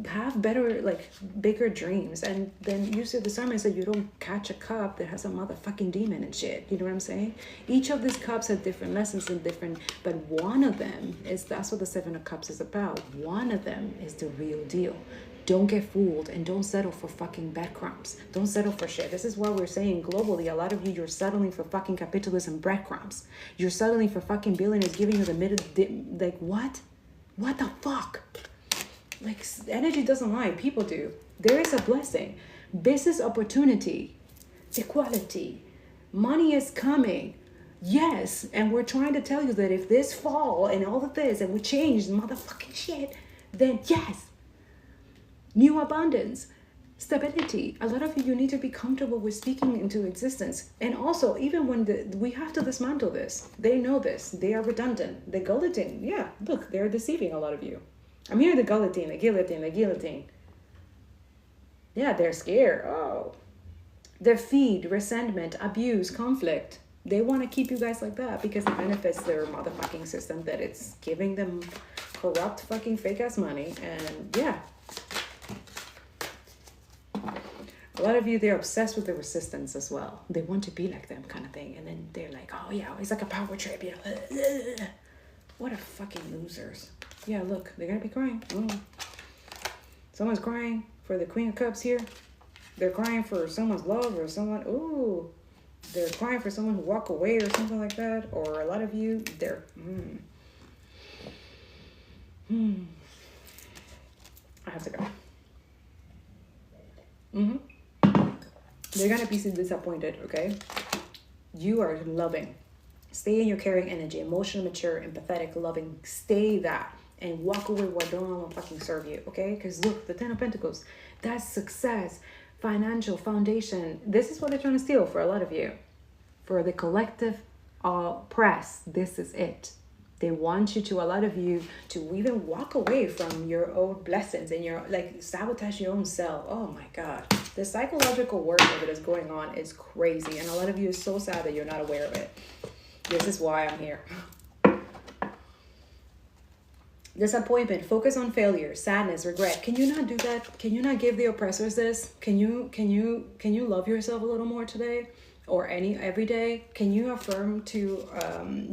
have better, like, bigger dreams, and then use your discernment so you don't catch a cup that has a motherfucking demon and shit. You know what I'm saying? Each of these cups have different lessons and different, but one of them is, that's what the Seven of Cups is about. One of them is the real deal. Don't get fooled, and don't settle for fucking breadcrumbs. Don't settle for shit. This is what we're saying globally. A lot of you, you're settling for fucking capitalism breadcrumbs. You're settling for fucking billionaires giving you the middle, like, what? What the fuck? Like, energy doesn't lie. People do. There is a blessing. Business opportunity. Equality. Money is coming. Yes. And we're trying to tell you that if this fall and all of this and we change motherfucking shit, then yes. New abundance. Stability. A lot of you need to be comfortable with speaking into existence. And also, even when we have to dismantle this. They know this. They are redundant. The guillotine. Yeah, look, they're deceiving a lot of you. I'm hearing the guillotine, the guillotine, the guillotine. Yeah, they're scared. Oh. Their feed, resentment, abuse, conflict. They want to keep you guys like that because it benefits their motherfucking system, that it's giving them corrupt fucking fake ass money. And yeah. A lot of you, they're obsessed with the resistance as well. They want to be like them kind of thing. And then they're like, oh yeah, it's like a power trip, you know. What a fucking losers. Yeah, look, they're gonna be crying. Someone's crying for the Queen of Cups here. They're crying for someone's love or someone. Ooh, they're crying for someone who walked away or something like that. Or a lot of you, they're. I have to go. They're gonna be disappointed. Okay, you are loving. Stay in your caring energy, emotional, mature, empathetic, loving. Stay that. And walk away what don't fucking serve you, okay? Because look, the Ten of Pentacles, that's success, financial foundation. This is what they're trying to steal for a lot of you. For the collective press, this is it. They want you to, a lot of you, to even walk away from your own blessings and your, like, sabotage your own self. Oh my God. The psychological work that is going on is crazy. And a lot of you is so sad that you're not aware of it. This is why I'm here. Disappointment, focus on failure, sadness, regret. Can you not do that? Can you not give the oppressors this? Can you love yourself a little more today, or every day? Can you affirm to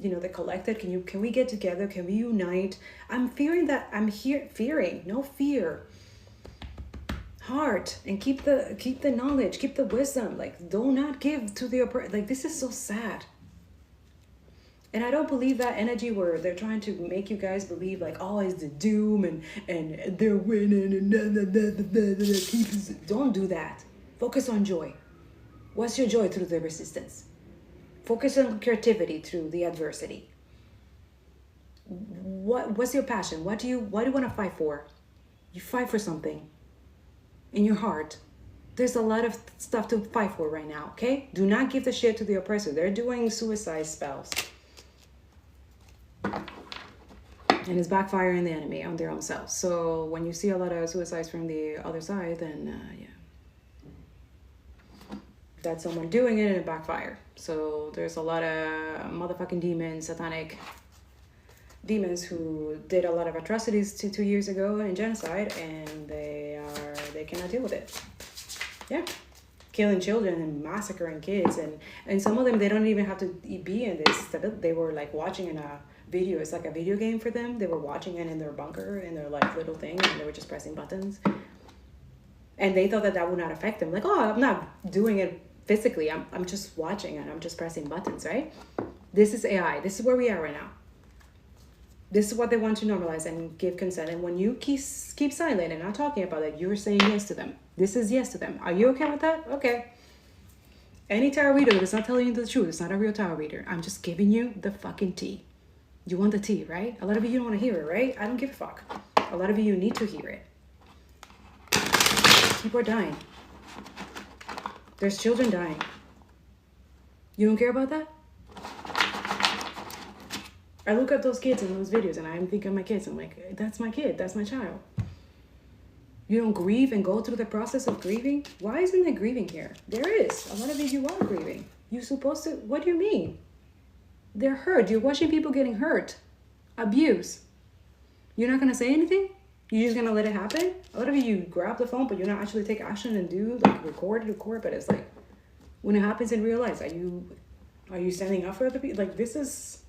the collective? Can we get together? Can we unite? I'm fearing that. I'm here fearing. No fear. Heart, and keep the knowledge, keep the wisdom. Like, do not give to the oppressor. Like, this is so sad. And I don't believe that energy where they're trying to make you guys believe like, oh, it's the doom and they're winning and don't do that. Focus on joy. What's your joy through the resistance? Focus on creativity through the adversity. What's your passion? What do you want to fight for? You fight for something in your heart. There's a lot of stuff to fight for right now, okay? Do not give the shit to the oppressor. They're doing suicide spells. And it's backfiring the enemy on their own selves. So when you see a lot of suicides from the other side, then yeah, that's someone doing it and it backfired. So there's a lot of motherfucking demons, satanic demons who did a lot of atrocities 2 years ago in genocide, and they cannot deal with it. Yeah, killing children and massacring kids, and some of them, they don't even have to be in this. They were like watching in a video. It's like a video game for them. They were watching it in their bunker, in their like little thing, and they were just pressing buttons. And they thought that would not affect them. Like, oh, I'm not doing it physically. I'm just watching it. I'm just pressing buttons, right? This is AI. This is where we are right now. This is what they want to normalize and give consent. And when you keep silent and not talking about it, you're saying yes to them. This is yes to them. Are you okay with that? Okay. Any tarot reader that's not telling you the truth, it's not a real tarot reader. I'm just giving you the fucking tea. You want the tea, right? A lot of you don't want to hear it, right? I don't give a fuck. A lot of you need to hear it. People are dying. There's children dying. You don't care about that? I look at those kids in those videos and I'm thinking of my kids. I'm like, that's my kid. That's my child. You don't grieve and go through the process of grieving? Why isn't there grieving here? There is. A lot of you are grieving. You're supposed to. What do you mean? They're hurt. You're watching people getting hurt. Abuse. You're not going to say anything? You just gonna let it happen? A lot of you grab the phone, but you're not actually take action and do like record, but it's like when it happens in real life, are you standing up for other people? Like this is,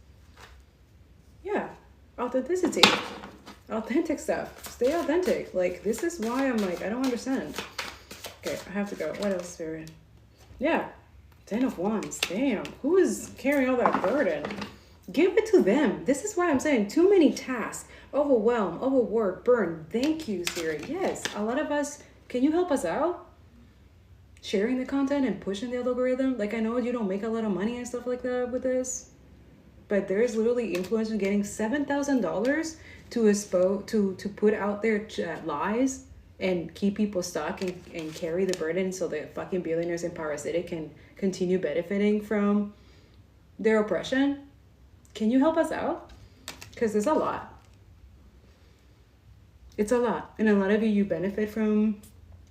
yeah, authenticity, authentic stuff. Stay authentic. Like this is why I'm like, I don't understand. Okay, I have to go. What else, Spirit? Yeah, 10 of Wands. Damn, who is carrying all that burden? Give it to them. This is why I'm saying too many tasks, overwhelm, overwork, burn. Thank you, Spirit. Yes, a lot of us, can you help us out? Sharing the content and pushing the algorithm. Like I know you don't make a lot of money and stuff like that with this, but there's literally influencers getting $7,000 to put out their lies and keep people stuck and carry the burden so the fucking billionaires and parasitic can continue benefiting from their oppression. Can you help us out? Because it's a lot. It's a lot. And a lot of you benefit from.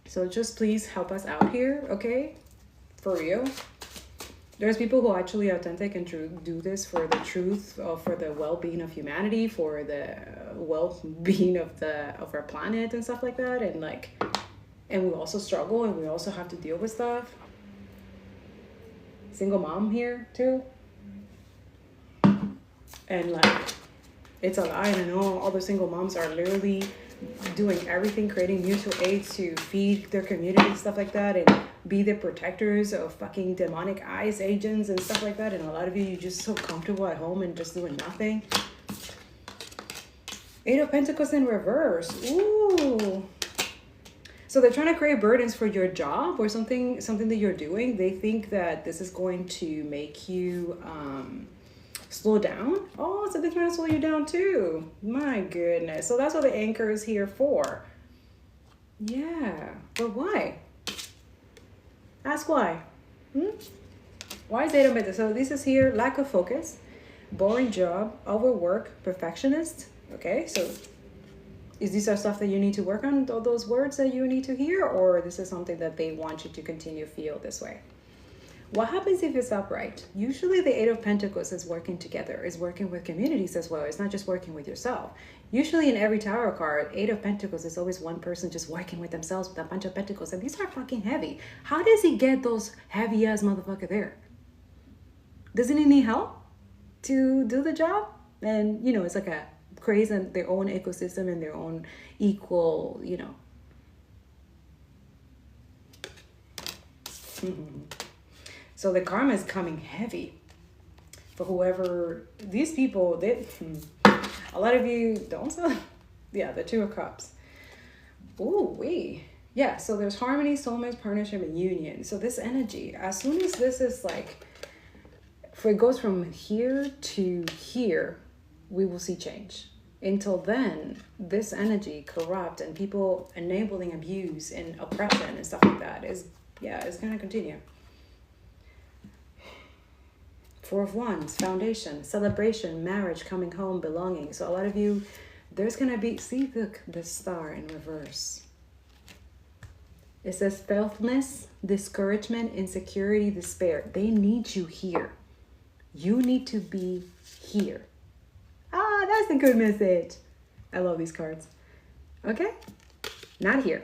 So just please help us out here, okay? For real. There's people who are actually authentic and do this for the truth, for the well-being of humanity, for the well-being of our planet and stuff like that. And we also struggle and we also have to deal with stuff. Single mom here too. And like, it's a lie. And I know all the single moms are literally doing everything, creating mutual aid to feed their community and stuff like that, and be the protectors of fucking demonic ice agents and stuff like that. And a lot of you just so comfortable at home and just doing nothing. 8 of Pentacles in reverse. Ooh. So they're trying to create burdens for your job or something that you're doing. They think that this is going to make you slow down. Oh, so they're trying to slow you down too. My goodness. So that's what the anchor is here for. Yeah, but why? Ask why. Why is 8 of Pentacles? So this is here, lack of focus, boring job, overwork, perfectionist. Okay, so is these are stuff that you need to work on, all those words that you need to hear, or this is something that they want you to continue to feel this way? What happens if it's upright? Usually the 8 of Pentacles is working together, is working with communities as well. It's not just working with yourself. Usually in every tarot card, 8 of Pentacles is always one person just working with themselves with a bunch of pentacles. And these are fucking heavy. How does he get those heavy ass motherfucker there? Doesn't he need help to do the job? And you know, it's like a craze in their own ecosystem and their own equal, you know. So the karma is coming heavy for whoever, these people, a lot of you don't, yeah, the 2 of Cups. Ooh, wee. Yeah, so there's harmony, soulmates, partnership, and union. So this energy, as soon as this is like, if it goes from here to here, we will see change. Until then, this energy, corrupt, and people enabling abuse and oppression and stuff like that is, yeah, it's going to continue. 4 of Wands, foundation, celebration, marriage, coming home, belonging. So a lot of you, there's going to be, see the star in reverse. It says filthiness, discouragement, insecurity, despair. They need you here. You need to be here. Ah, that's a good message. I love these cards. Okay? Not here.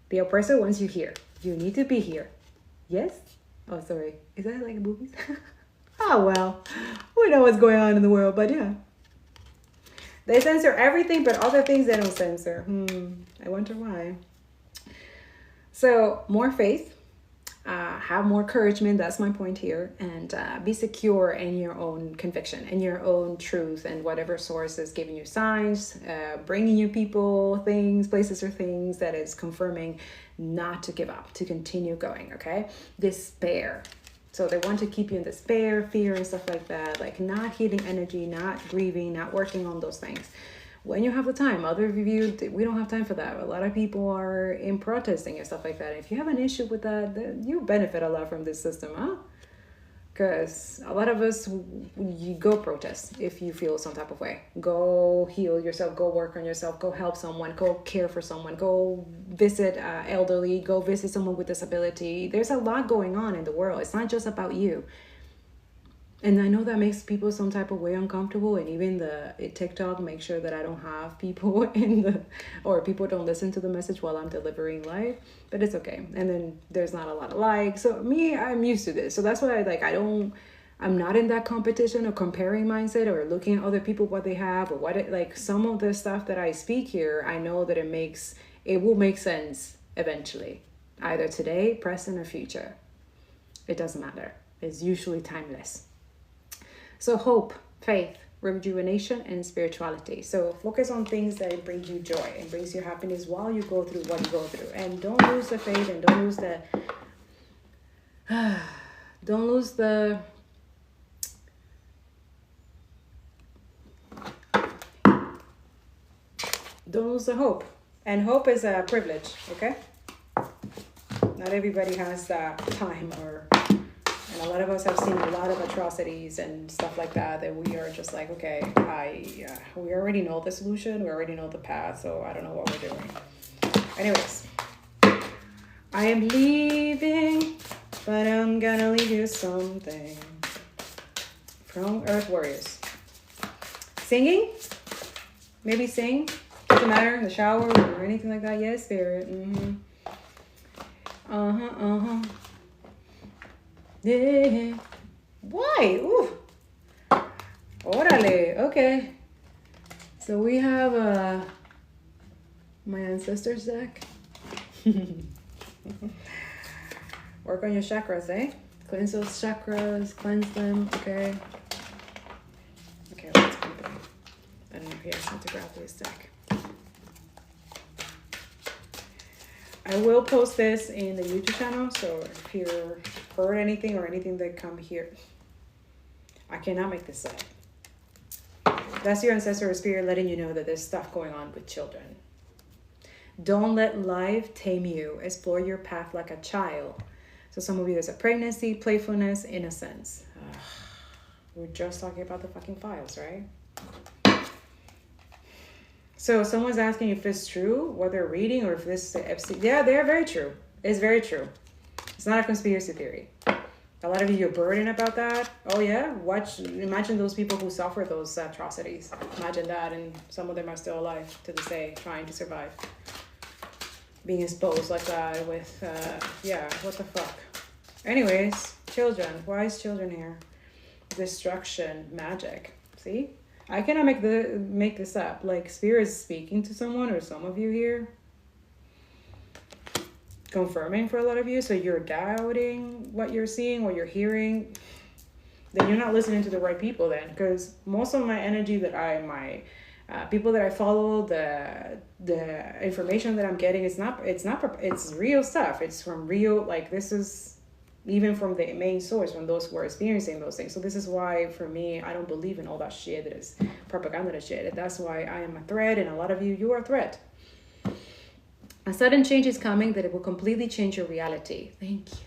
The oppressor wants you here. You need to be here. Yes? Oh, sorry. Is that like movies? Oh, well. We know what's going on in the world, but yeah. They censor everything, but other things they don't censor. I wonder why. So, more faith. Have more encouragement. That's my point here. And be secure in your own conviction, in your own truth, and whatever source is giving you signs, bringing you people, things, places, or things that is confirming not to give up, to continue going, okay? Despair. So they want to keep you in despair, fear, and stuff like that, like not healing energy, not grieving, not working on those things. When you have the time, other of you, we don't have time for that. A lot of people are in protesting and stuff like that. If you have an issue with that, then you benefit a lot from this system, huh? Because a lot of us, you go protest if you feel some type of way. Go heal yourself, go work on yourself, go help someone, go care for someone, go visit elderly, go visit someone with disability. There's a lot going on in the world. It's not just about you. And I know that makes people some type of way uncomfortable, and even TikTok makes sure that I don't have people or people don't listen to the message while I'm delivering live, but it's okay. And then there's not a lot of likes. So I'm used to this. So that's why I'm not in that competition or comparing mindset or looking at other people, what they have or some of the stuff that I speak here, I know that it will make sense eventually, either today, present, or future. It doesn't matter. It's usually timeless. So hope, faith, rejuvenation, and spirituality. So focus on things that brings you joy and brings you happiness while you go through what you go through. And don't lose the faith, and don't lose the hope. And hope is a privilege, okay? Not everybody has that time, and a lot of us have seen a lot of atrocities and stuff like that we are just like, okay, we already know the solution, we already know the path, so I don't know what we're doing. Anyways, I am leaving, but I'm gonna leave you something from Earth Warriors. Singing? Maybe sing? Doesn't matter, in the shower or anything like that. Yes, Spirit. Yeah. Why? Ooh. Órale. Okay. So we have my ancestors deck. Work on your chakras, eh? Cleanse those chakras. Cleanse them. Okay. Okay, let's keep it. I don't know. Here, I have to grab this deck. I will post this in the YouTube channel, so if you heard anything or anything that come here, I cannot make this up. That's your ancestor or spirit letting you know that there's stuff going on with children. Don't let life tame you. Explore your path like a child. So some of you, there's a pregnancy, playfulness, innocence. We're just talking about the fucking files, right? So someone's asking if it's true, what they're reading, or if this is the Epstein. Yeah, they're very true. It's very true. It's not a conspiracy theory. A lot of you are burdened about that. Oh yeah? Imagine those people who suffer those atrocities. Imagine that, and some of them are still alive to this day, trying to survive. Being exposed like that with, what the fuck? Anyways, children. Why is children here? Destruction, magic. See? I cannot make this up. Like, Spirit is speaking to someone, or some of you here. Confirming for a lot of you. So you're doubting what you're seeing, what you're hearing. Then you're not listening to the right people then. Because most of my energy that people that I follow, the information that I'm getting, it's real stuff. It's from real, like, this is even from the main source, from those who are experiencing those things. So this is why, for me, I don't believe in all that shit that is propaganda shit. That's why I am a threat, and a lot of you are a threat. A sudden change is coming that it will completely change your reality. Thank you.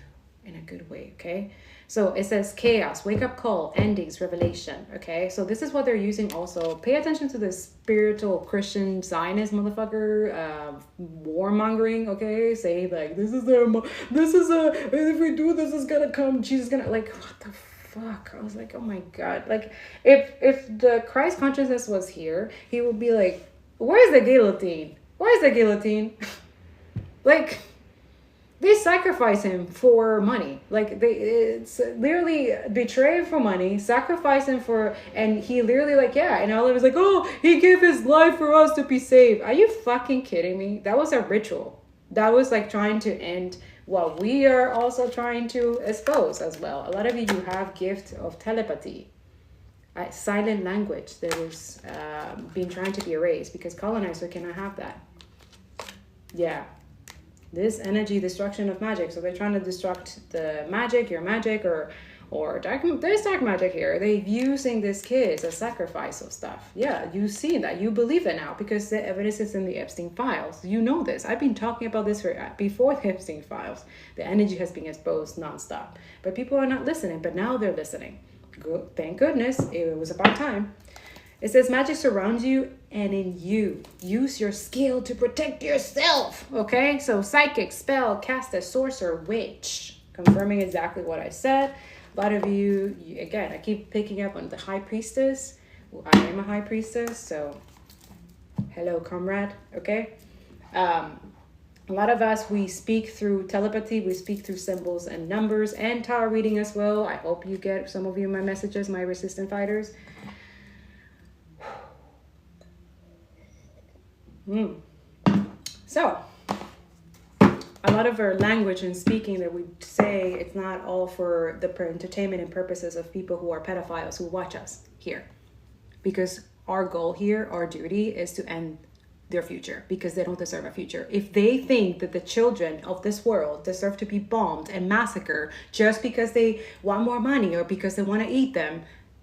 In a good way, okay? So it says chaos, wake-up call, endings, revelation, okay? So this is what they're using also. Pay attention to the spiritual Christian Zionist motherfucker warmongering, okay? Say like, if we do this, is gonna come, Jesus gonna, like, what the fuck? I was like, oh my God. Like, if the Christ consciousness was here, he would be like, where's the guillotine? Where's the guillotine? Like, they sacrifice him for money. Like, it's literally betray for money, sacrifice him for, and he literally like, yeah, and all of it was like, oh, he gave his life for us to be saved. Are you fucking kidding me? That was a ritual. That was like trying to end what we are also trying to expose as well. A lot of you have gift of telepathy, silent language that is being trying to be erased because colonizers cannot have that. Yeah. This energy destruction of magic. So they're trying to destruct the magic, your magic, or there's dark magic here. They're using these kids as sacrifice of stuff. Yeah, you see that. You believe it now because the evidence is in the Epstein files. You know this. I've been talking about this before the Epstein files. The energy has been exposed nonstop. But people are not listening, but now they're listening. Good. Thank goodness. It was about time. It says magic surrounds you and in you. Use your skill to protect yourself. Okay? So psychic, spell, caster, sorcerer, witch. Confirming exactly what I said. A lot of you, again, I keep picking up on the high priestess. I am a high priestess, so hello, comrade, okay? A lot of us, we speak through telepathy, we speak through symbols and numbers and tarot reading as well. I hope you get, some of you, my messages, my resistant fighters. So, a lot of our language and speaking that we say, it's not all for the entertainment and purposes of people who are pedophiles who watch us here. Because our goal here, our duty, is to end their future, because they don't deserve a future. If they think that the children of this world deserve to be bombed and massacred just because they want more money or because they want to eat them,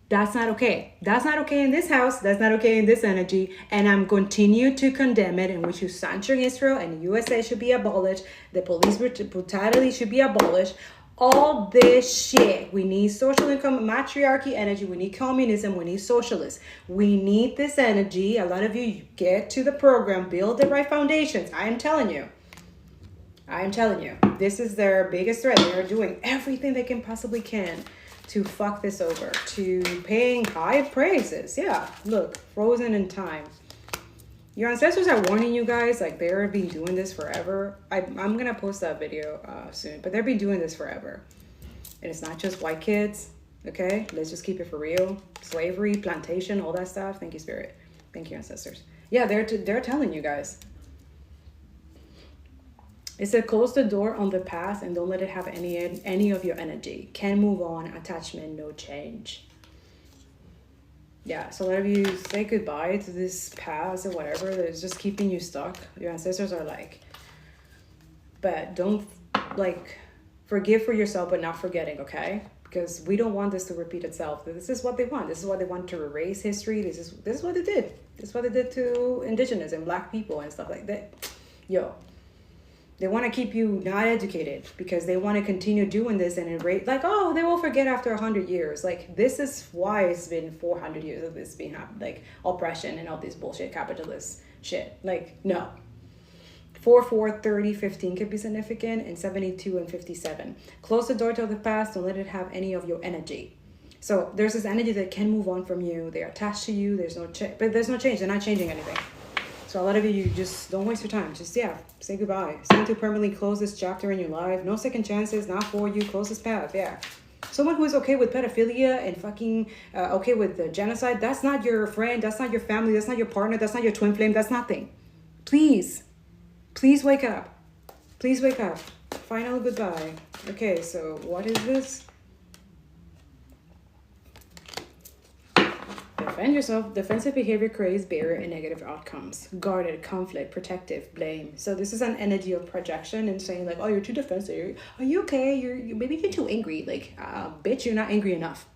that's not okay. That's not okay in this house. That's not okay in this energy. And I'm continue to condemn it, and we should censure Israel, and the USA should be abolished. The police brutality should be abolished. All this shit. We need social income, matriarchy energy. We need communism. We need socialists. We need this energy. A lot of you get to the program, build the right foundations. I am telling you. This is their biggest threat. They are doing everything they can possibly can to fuck this over, to paying high praises. Yeah, look, frozen in time. Your ancestors are warning you guys, like they've been doing this forever. I'm gonna post that video soon, but they've been doing this forever. And it's not just white kids, okay? Let's just keep it for real. Slavery, plantation, all that stuff. Thank you, Spirit. Thank you, ancestors. Yeah, they're telling you guys. It said, close the door on the past and don't let it have any of your energy. Can move on, attachment, no change. Yeah, so a lot of you say goodbye to this past or whatever that's just keeping you stuck. Your ancestors are like, but don't, like, forgive for yourself, but not forgetting, okay? Because we don't want this to repeat itself. This is what they want. This is what they want, to erase history. This is what they did. This is what they did to indigenous and black people and stuff like that. Yo. They want to keep you not educated because they want to continue doing this and erase, like, oh, they will forget after 100 years. Like, this is why it's been 400 years of this being happened, like oppression and all this bullshit capitalist shit. Like, no. 4, 4, 30, 15 could be significant, and 72 and 57. Close the door to the past. Don't let it have any of your energy. So there's this energy that can move on from you. They're attached to you. There's no change, but there's no change. They're not changing anything. So a lot of you just don't waste your time. Just, yeah, say goodbye. It's time to permanently close this chapter in your life. No second chances, not for you. Close this path, yeah. Someone who is okay with pedophilia and fucking okay with the genocide, that's not your friend. That's not your family. That's not your partner. That's not your twin flame. That's nothing. Please wake up. Please wake up. Final goodbye. Okay, so what is this? Defend yourself. Defensive behavior creates barrier and negative outcomes. Guarded, conflict, protective, blame. So this is an energy of projection and saying like, oh, you're too defensive. Are you okay? Maybe you're too angry. Like, bitch, you're not angry enough.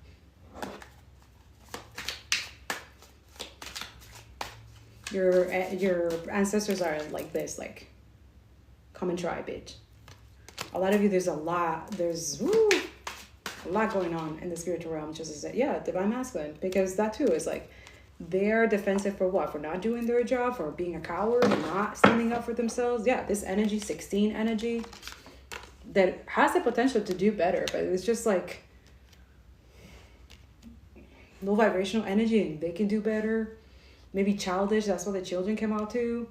Your ancestors are like this, like, come and try, bitch. A lot of you, there's a lot going on in the spiritual realm, just as that, yeah, divine masculine, because that too is like, they're defensive for what? For not doing their job, for being a coward, and not standing up for themselves. Yeah, this energy, 16 energy, that has the potential to do better, but it's just like low vibrational energy, and they can do better. Maybe childish, that's what the children came out to.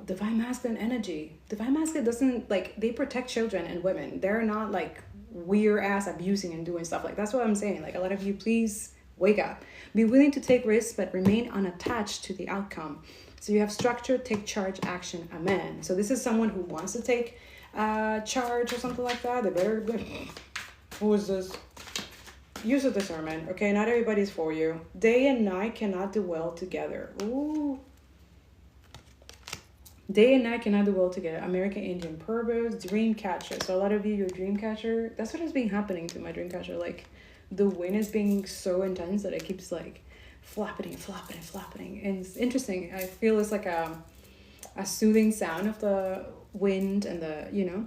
Divine masculine energy. Divine masculine doesn't, like, they protect children and women. They're not like weird ass abusing and doing stuff. Like, that's what I'm saying. Like, a lot of you, please wake up. Be willing to take risks, but remain unattached to the outcome. So you have structure, take charge, action, amen. So this is someone who wants to take charge or something like that. They better go. Who is this? Use of discernment. Okay, not everybody's for you. Day and night cannot dwell together. Ooh. Day and night cannot do well together. American Indian purpose, dream catcher. So a lot of you, your dream catcher, that's what has been happening to my dream catcher. Like, the wind is being so intense that it keeps like flapping and flapping and flapping. And it's interesting. I feel it's like a soothing sound of the wind and the, you know.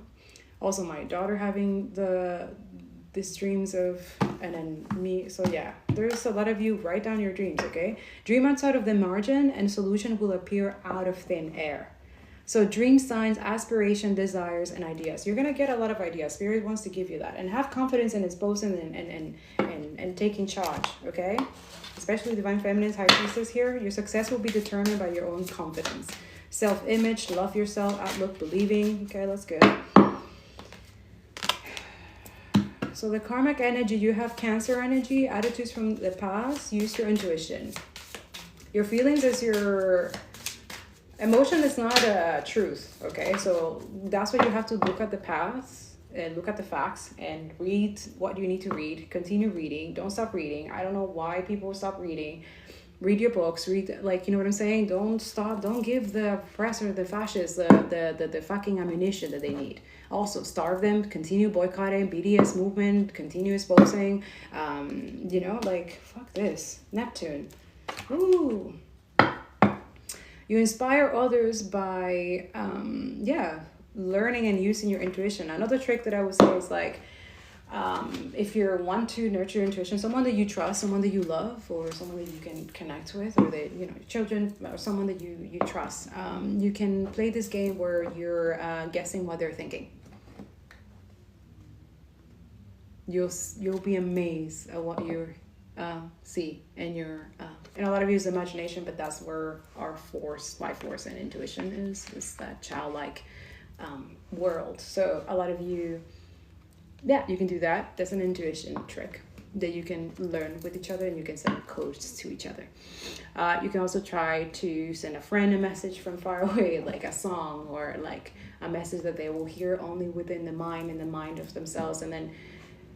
Also my daughter having these dreams of, and then me. So yeah, there's a lot of you, write down your dreams, okay? Dream outside of the margin and solution will appear out of thin air. So dream signs, aspiration, desires, and ideas. You're gonna get a lot of ideas. Spirit wants to give you that, and have confidence in exposing and taking charge. Okay, especially divine feminines, high priestess here. Your success will be determined by your own confidence, self-image, love yourself, outlook, believing. Okay, that's good. So the karmic energy, you have Cancer energy, attitudes from the past. Use your intuition. Your feelings is your emotion, is not a truth. Okay, so that's why you have to look at the past and look at the facts and read what you need to read. Continue reading. Don't stop reading. I don't know why people stop reading. Read your books. Read, like, you know what I'm saying? Don't stop. Don't give the oppressor, the fascists, the fucking ammunition that they need. Also, starve them. Continue boycotting BDS movement. Continue exposing. You know, like, fuck this. Neptune. Ooh. You inspire others by, learning and using your intuition. Another trick that I would say is like, if you want to nurture your intuition, someone that you trust, someone that you love, or someone that you can connect with, or that, you know, children, or someone that you trust, you can play this game where you're guessing what they're thinking. You'll be amazed at what you see in your and a lot of you is imagination, but that's where our my force and intuition is that childlike world. So a lot of you, you can do that. That's an intuition trick that you can learn with each other, and you can send codes to each other. You can also try to send a friend a message from far away, like a song, or like a message that they will hear only within the mind of themselves. And then,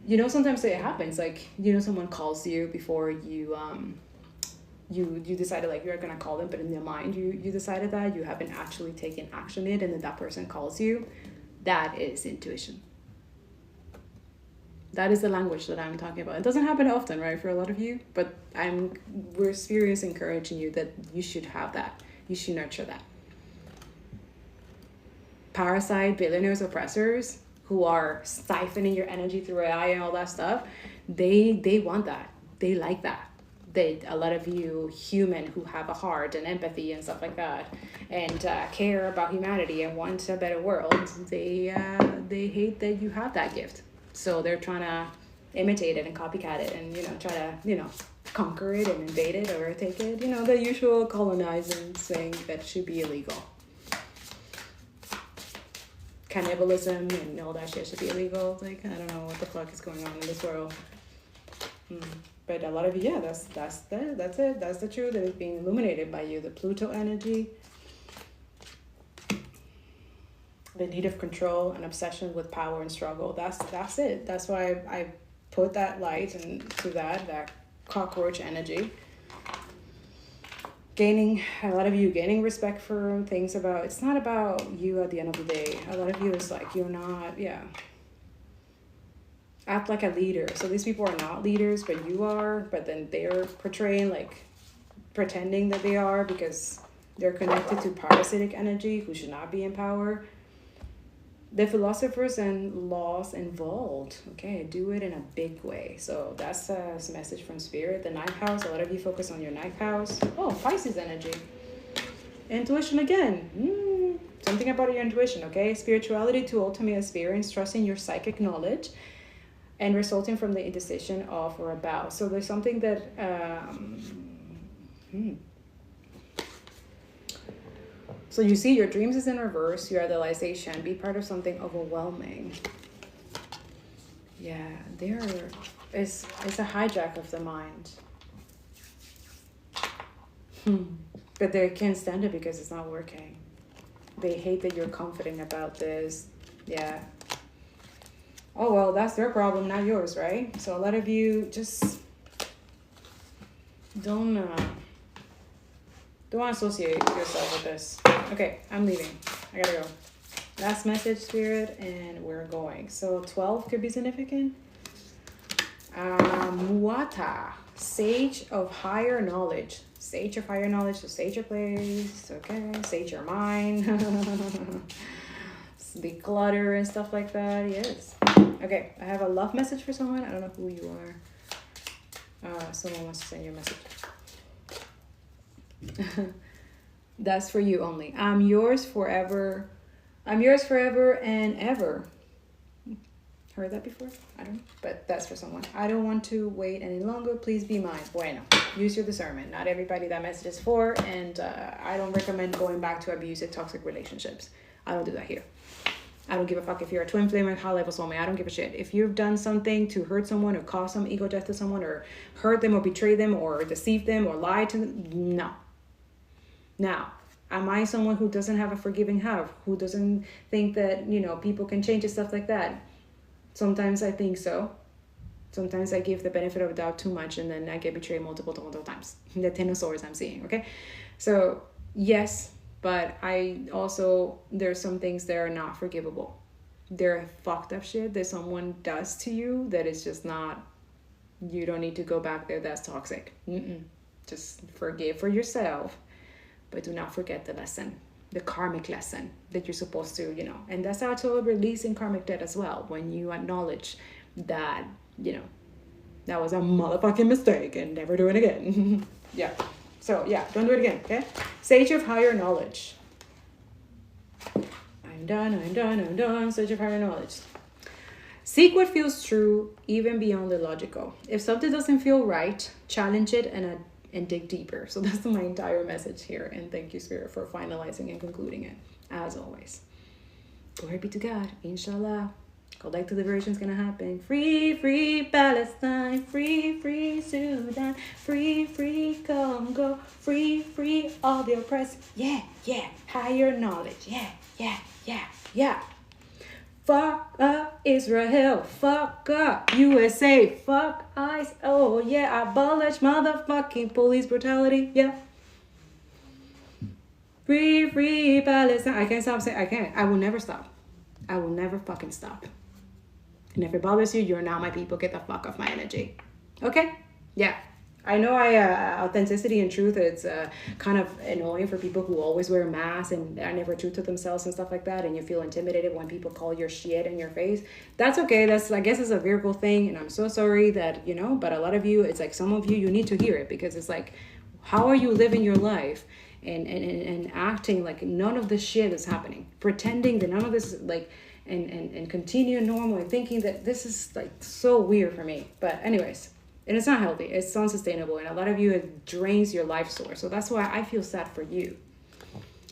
you know, sometimes it happens, like, you know, someone calls you before you you decided like you're gonna call them, but in your mind you decided that you haven't actually taken action yet, and then that person calls you. That is intuition. That is the language that I'm talking about. It doesn't happen often, right, for a lot of you, but we're seriously encouraging you that you should have that. You should nurture that. Parasite, billionaires, oppressors, who are siphoning your energy through AI and all that stuff, they want that. They like that. A lot of you human who have a heart and empathy and stuff like that, and care about humanity and want a better world, they hate that you have that gift. So they're trying to imitate it and copycat it, and, you know, try to, you know, conquer it and invade it or take it. You know, the usual colonizers saying that should be illegal. Cannibalism and all that shit should be illegal. Like, I don't know what the fuck is going on in this world. But a lot of you, that's it. That's the truth that is being illuminated by you. The Pluto energy, the need of control and obsession with power and struggle. That's it. That's why I put that light into that cockroach energy. A lot of you gaining respect for things about, it's not about you at the end of the day. A lot of you is like, you're not, act like a leader. So these people are not leaders, but you are, but then they're portraying, like, pretending that they are, because they're connected to parasitic energy who should not be in power. The philosophers and laws involved. Okay, do it in a big way. So that's a message from spirit. The ninth house, a lot of you focus on your ninth house. Oh, Pisces energy. Intuition again. Something about your intuition, okay? Spirituality to ultimate experience, trusting your psychic knowledge, and resulting from the indecision of or about. So there's something that so you see your dreams is in reverse, your idealization, be part of something overwhelming. Yeah, it's a hijack of the mind. But they can't stand it because it's not working. They hate that you're confident about this. Yeah. Oh, well, that's their problem, not yours, right? So a lot of you just don't associate yourself with this. Okay, I'm leaving. I gotta go. Last message, spirit, and we're going. So 12 could be significant. Muata, sage of higher knowledge. Sage of higher knowledge, so sage your place, okay? Sage your mind. Declutter and stuff like that, yes. Okay, I have a love message for someone. I don't know who you are. Someone wants to send you a message. That's for you only. I'm yours forever. I'm yours forever and ever. Heard that before? I don't know. But that's for someone. I don't want to wait any longer. Please be mine. Bueno. Use your discernment. Not everybody that message is for. And I don't recommend going back to abusive, toxic relationships. I don't do that here. I don't give a fuck if you're a twin flame or high level soulmate. I don't give a shit. If you've done something to hurt someone or cause some ego death to someone or hurt them or betray them or deceive them or lie to them, no. Now, am I someone who doesn't have a forgiving heart, who doesn't think that, you know, people can change and stuff like that? Sometimes I think so. Sometimes I give the benefit of the doubt too much and then I get betrayed multiple times. The 10 of swords I'm seeing, okay? So, yes, but I also, there's some things that are not forgivable. They're fucked up shit that someone does to you that is just not, you don't need to go back there, that's toxic. Just forgive for yourself, but do not forget the lesson. The karmic lesson that you're supposed to, you know, and that's actually releasing karmic debt as well. When you acknowledge that, you know, that was a motherfucking mistake and never do it again. Yeah. So yeah, don't do it again. Okay. Sage of higher knowledge. I'm done. Sage of higher knowledge. Seek what feels true, even beyond the logical. If something doesn't feel right, challenge it and dig deeper. So that's my entire message here. And thank you, Spirit, for finalizing and concluding it, as always. Glory be to God. Inshallah. Collective liberation is going to happen. Free, free Palestine. Free, free Sudan. Free, free Congo. Free, free all the oppressed. Yeah, yeah. Higher knowledge. Yeah. Fuck up Israel, fuck up USA, fuck ICE, oh yeah, abolish motherfucking police brutality, yeah. Free, free Palestine. I can't stop saying, I will never stop. I will never fucking stop. And if it bothers you, you're not my people, get the fuck off my energy. Okay? Yeah. I know authenticity and truth, it's kind of annoying for people who always wear masks and are never true to themselves and stuff like that, and you feel intimidated when people call your shit in your face. That's okay. That's, I guess, it's a Virgo thing, and I'm so sorry that, you know, but a lot of you, it's like some of you need to hear it, because it's like, how are you living your life and acting like none of this shit is happening, pretending that none of this is like, and continue normal and thinking that this is like so weird for me. But anyways, and it's not healthy. It's unsustainable. And a lot of you, it drains your life source. So that's why I feel sad for you.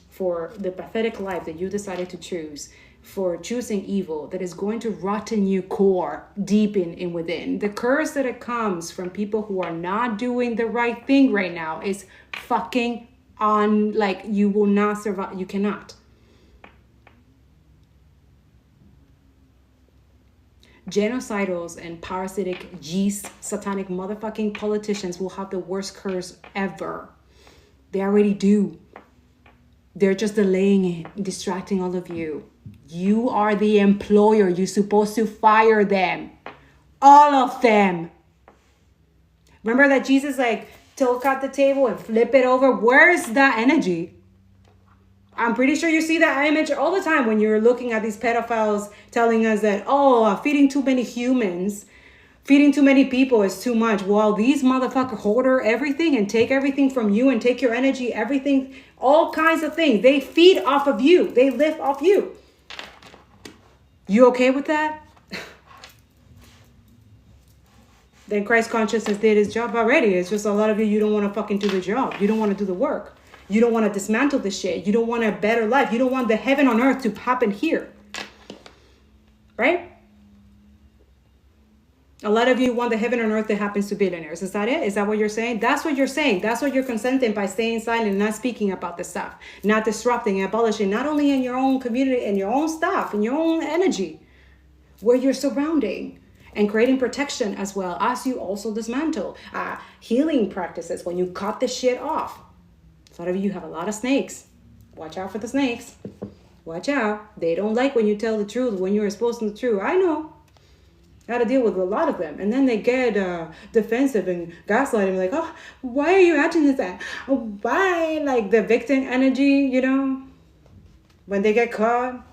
For the pathetic life that you decided to choose. For choosing evil that is going to rot in you core, deep in within. The curse that it comes from people who are not doing the right thing right now is fucking on, like, you will not survive. You cannot. Genocidals and parasitic yeast satanic motherfucking politicians will have the worst curse ever. They already do. They're just delaying it, distracting all of you. You are the employer. You're supposed to fire them. All of them. Remember that Jesus like took out the table and flip it over? Where's that energy? I'm pretty sure you see that image all the time when you're looking at these pedophiles telling us that, feeding too many humans, feeding too many people is too much. While these motherfuckers hoarder everything and take everything from you and take your energy, everything, all kinds of things. They feed off of you. They live off you. You okay with that? Then Christ consciousness did his job already. It's just a lot of you don't want to fucking do the job. You don't want to do the work. You don't want to dismantle this shit. You don't want a better life. You don't want the heaven on earth to happen here. Right? A lot of you want the heaven on earth that happens to billionaires. Is that it? Is that what you're saying? That's what you're saying. That's what you're consenting by staying silent and not speaking about this stuff. Not disrupting and abolishing, not only in your own community, in your own stuff, in your own energy, where you're surrounding. And creating protection as well as you also dismantle. Healing practices when you cut the shit off. A lot of you have a lot of snakes. Watch out for the snakes. Watch out. They don't like when you tell the truth, when you're exposed to the truth. I know. I had to deal with a lot of them. And then they get defensive and gaslighting. Like, oh, why are you acting like that? Why? Like the victim energy, you know? When they get caught.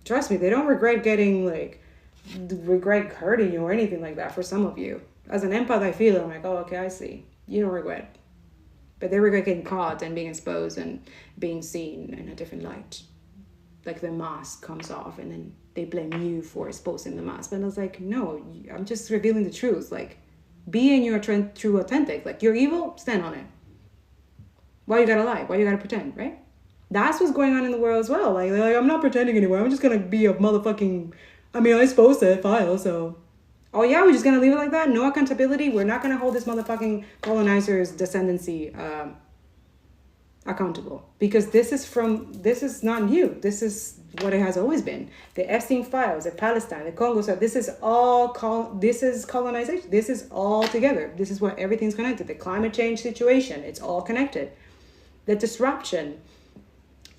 Trust me, they don't regret hurting you or anything like that for some of you. As an empath, I feel it. I'm like, oh, okay, I see. You don't regret. But they were getting caught and being exposed and being seen in a different light. Like the mask comes off and then they blame you for exposing the mask. But I was like, no, I'm just revealing the truth. Like, be in your true authentic. Like, you're evil, stand on it. Why you gotta lie? Why you gotta pretend, right? That's what's going on in the world as well. Like I'm not pretending anymore. I'm just gonna be a motherfucking... I mean, I exposed that file, so... Oh yeah, we're just gonna leave it like that? No accountability? We're not gonna hold this motherfucking colonizers' descendancy accountable. Because this is not new. This is what it has always been. The Epstein files, the Palestine, the Congo stuff, this is colonization. This is all together. This is what everything's connected. The climate change situation, it's all connected. The disruption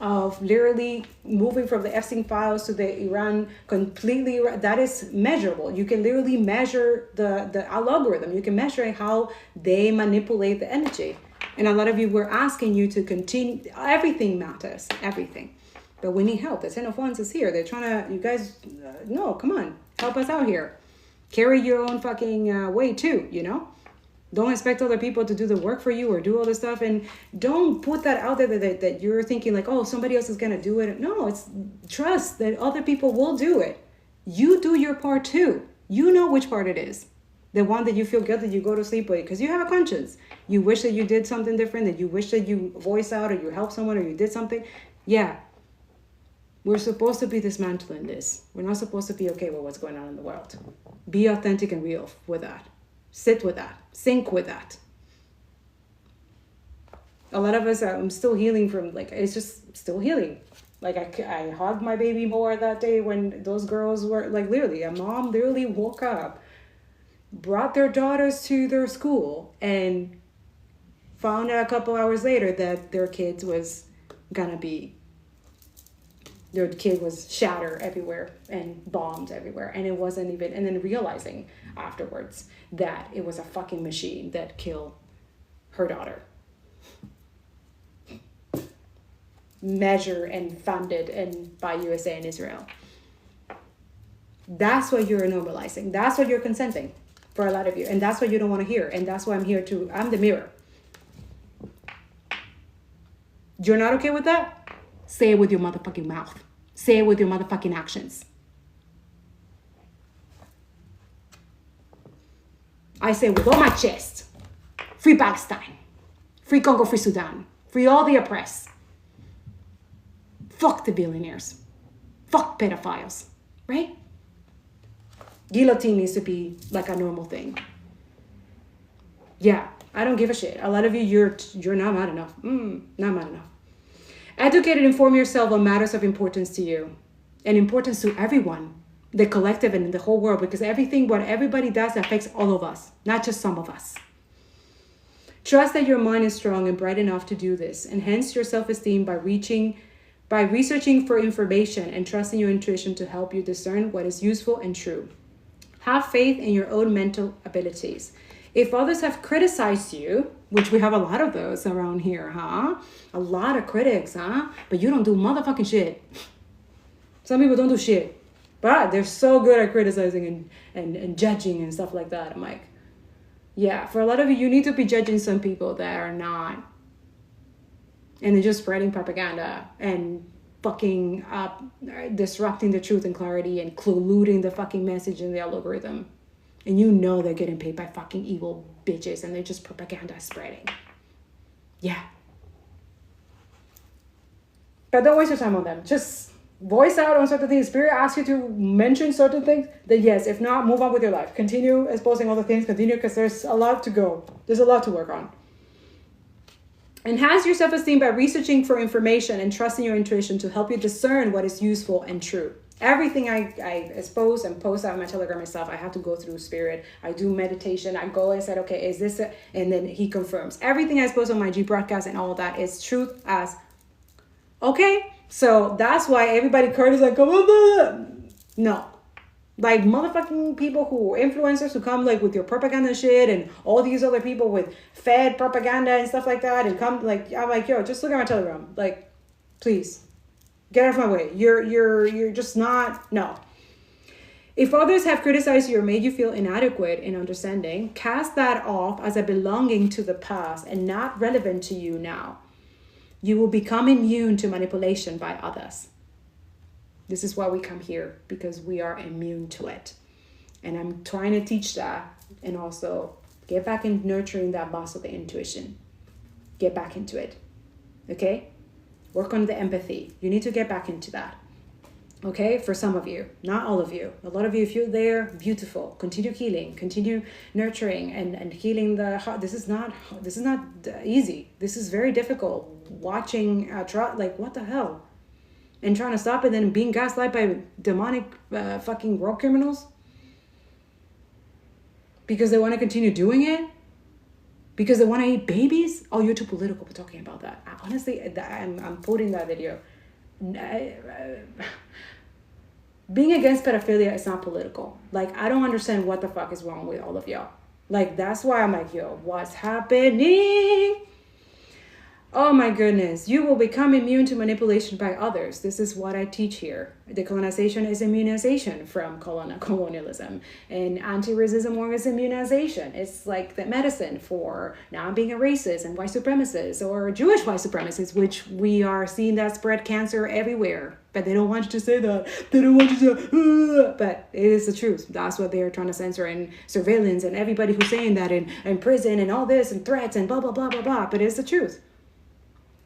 of literally moving from the Epstein files to the Iran completely, that is measurable. You can literally measure the algorithm. You can measure how they manipulate the energy. And a lot of you were asking you to continue. Everything matters, everything. But we need help. The Xenophons is here. They're trying to, you guys, no, come on, help us out here. Carry your own fucking weight too, you know? Don't expect other people to do the work for you or do all this stuff. And don't put that out there that you're thinking like, oh, somebody else is going to do it. No, it's trust that other people will do it. You do your part too. You know which part it is. The one that you feel guilty, you go to sleep with because you have a conscience. You wish that you did something different, that you wish that you voice out or you helped someone or you did something. Yeah. We're supposed to be dismantling this. We're not supposed to be okay with what's going on in the world. Be authentic and real with that. Sit with that. Sync with that. A lot of us, I'm still healing from, like, it's just still healing. Like, I hugged my baby more that day when those girls were, like, literally, a mom literally woke up, brought their daughters to their school, and found out a couple hours later that their kid was shattered everywhere and bombed everywhere. And it wasn't even, and then realizing afterwards that it was a fucking machine that killed her daughter. Measured and funded and by USA and Israel. That's what you're normalizing. That's what you're consenting for a lot of you. And that's what you don't want to hear. And that's why I'm here I'm the mirror. You're not okay with that? Say it with your motherfucking mouth. Say it with your motherfucking actions. I say with all my chest, free Palestine, free Congo, free Sudan, free all the oppressed. Fuck the billionaires. Fuck pedophiles, right? Guillotine needs to be like a normal thing. Yeah, I don't give a shit. A lot of you, you're not mad enough. Not mad enough. Educate and inform yourself on matters of importance to you and importance to everyone, the collective and the whole world, because what everybody does affects all of us, not just some of us. Trust that your mind is strong and bright enough to do this. Enhance your self-esteem by researching for information and trusting your intuition to help you discern what is useful and true. Have faith in your own mental abilities. If others have criticized you, which we have a lot of those around here, huh? A lot of critics, huh? But you don't do motherfucking shit. Some people don't do shit. But they're so good at criticizing and judging and stuff like that. I'm like, yeah, for a lot of you need to be judging some people that are not. And they're just spreading propaganda and fucking disrupting the truth and clarity and colluding the fucking message in the algorithm. And you know they're getting paid by fucking evil bitches and they're just propaganda spreading. Yeah. But don't waste your time on them. Just voice out on certain things. Spirit asks you to mention certain things. Then yes, if not, move on with your life. Continue exposing all the things. Continue because there's a lot to go. There's a lot to work on. Enhance your self-esteem by researching for information and trusting your intuition to help you discern what is useful and true. Everything I expose and post out on my Telegram and stuff, I have to go through Spirit. I do meditation. I go and said, okay, is this it? And then he confirms. Everything I post on my G broadcast and all of that is truth as, okay? So that's why everybody is like, no. Like motherfucking people who influencers who come like with your propaganda shit and all these other people with fed propaganda and stuff like that and come like, I'm like, yo, just look at my Telegram. Like, please. Get out of my way. You're just not, no. If others have criticized you or made you feel inadequate in understanding, cast that off as a belonging to the past and not relevant to you now. You will become immune to manipulation by others. This is why we come here, because we are immune to it. And I'm trying to teach that, and also get back in nurturing that muscle, the intuition. Get back into it. Okay? Work on the empathy. You need to get back into that. Okay? For some of you, not all of you. A lot of you, if you're there, beautiful. Continue healing. Continue nurturing and healing the heart. This is not easy. This is very difficult. Watching, like, what the hell? And trying to stop it, then being gaslighted by demonic fucking war criminals because they want to continue doing it, because they want to eat babies. Oh, you're too political for talking about that. Honestly, I'm quoting that video. Being against pedophilia is not political. Like, I don't understand what the fuck is wrong with all of y'all. Like, that's why I'm like, yo, what's happening? Oh my goodness, you will become immune to manipulation by others. This is what I teach here. Decolonization is immunization from colonialism. And anti-racism work is immunization. It's like the medicine for not being a racist and white supremacist or Jewish white supremacists, which we are seeing that spread cancer everywhere. But they don't want you to say that. They don't want you to, but it is the truth. That's what they're trying to censor, and surveillance and everybody who's saying that in prison and all this and threats and blah, blah, blah, blah, blah. But it's the truth.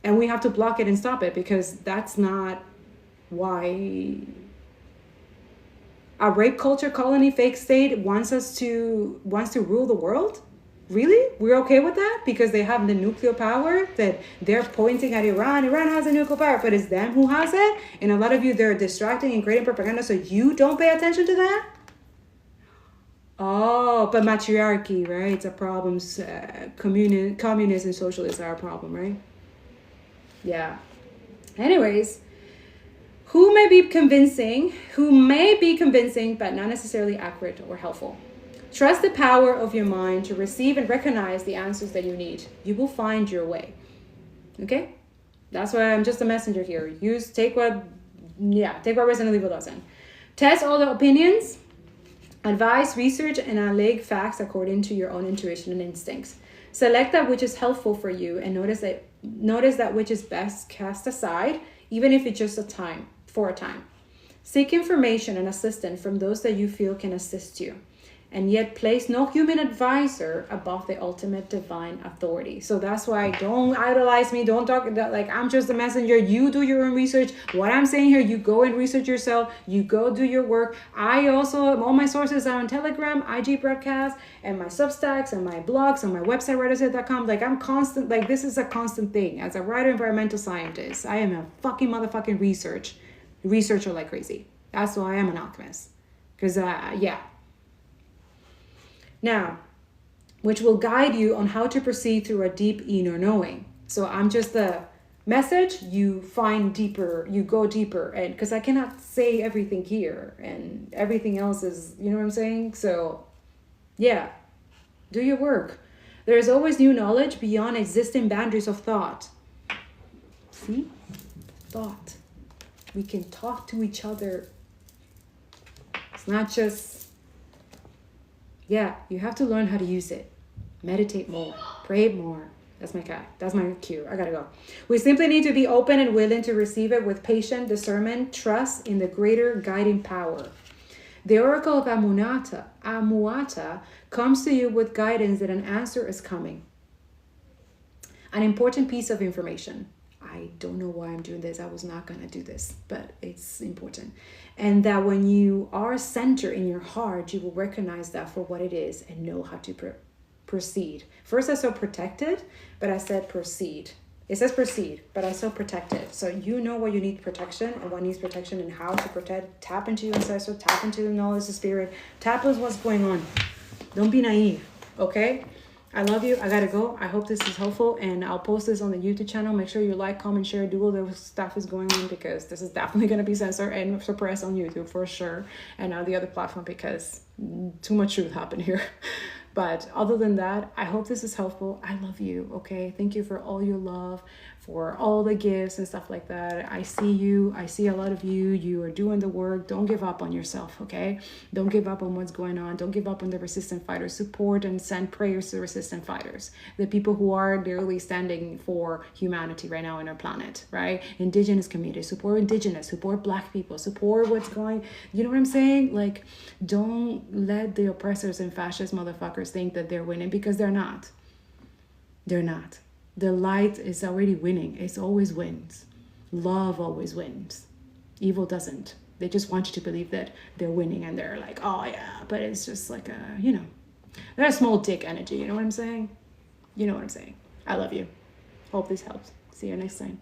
And we have to block it and stop it, because that's not why a rape culture colony fake state wants to rule the world. Really? We're okay with that? Because they have the nuclear power that they're pointing at Iran. Iran has a nuclear power, but it's them who has it. And a lot of you, they're distracting and creating propaganda so you don't pay attention to that. Oh, but matriarchy, right? It's a problem. Communists and socialists are a problem, right? Yeah. Anyways, who may be convincing, but not necessarily accurate or helpful. Trust the power of your mind to receive and recognize the answers that you need. You will find your way. Okay? That's why I'm just a messenger here. Take what resonates, leave what doesn't. Test all the opinions, advice, research, and allege facts according to your own intuition and instincts. Select that which is helpful for you, and notice that which is best cast aside, even if it's just for a time. Seek information and assistance from those that you feel can assist you, and yet place no human advisor above the ultimate divine authority. So that's why don't idolize me. Don't talk like I'm just a messenger. You do your own research. What I'm saying here, you go and research yourself. You go do your work. I also, all my sources are on Telegram, IG broadcast, and my Substacks and my blogs and my website, writersaid.com. Like, I'm constant, like, this is a constant thing. As a writer, environmental scientist, I am a fucking motherfucking researcher like crazy. That's why I am an alchemist. Because, yeah. Now, which will guide you on how to proceed through a deep inner knowing. So I'm just the message, you find deeper, you go deeper, and because I cannot say everything here, and everything else is, you know what I'm saying? So, yeah, do your work. There is always new knowledge beyond existing boundaries of thought. See? Thought. We can talk to each other. It's not just... Yeah, you have to learn how to use it. Meditate more. Pray more. That's my cat. That's my cue. I gotta go. We simply need to be open and willing to receive it with patient discernment, trust in the greater guiding power. The oracle of Amuata comes to you with guidance that an answer is coming. An important piece of information. I don't know why I'm doing this. I was not going to do this, but it's important. And that when you are centered in your heart, you will recognize that for what it is and know how to proceed. First, I saw protected, but I said proceed. It says proceed, but I saw protected. So you know what you need protection and what needs protection and how to protect. Tap into your ancestor, tap into the knowledge of spirit. Tap into what's going on. Don't be naive, okay? I love you. I gotta go. I hope this is helpful, and I'll post this on the YouTube channel. Make sure you like, comment, share, do all the stuff is going on, because this is definitely gonna be censored and suppressed on YouTube for sure, and on the other platform, because too much truth happened here. But other than that, I hope this is helpful. I love you, okay? Thank you for all your love, for all the gifts and stuff like that. I see you. I see a lot of you. You are doing the work. Don't give up on yourself, okay? Don't give up on what's going on. Don't give up on the resistant fighters. Support and send prayers to the resistant fighters, the people who are literally standing for humanity right now on our planet, right? Indigenous communities, support Indigenous, support Black people, support what's going, you know what I'm saying? Like, don't let the oppressors and fascist motherfuckers think that they're winning, because they're not. They're not. The light is already winning. It always wins. Love always wins. Evil doesn't. They just want you to believe that they're winning, and they're like, oh yeah, but it's just like a, you know, they're a small dick energy. You know what I'm saying? You know what I'm saying. I love you. Hope this helps. See you next time.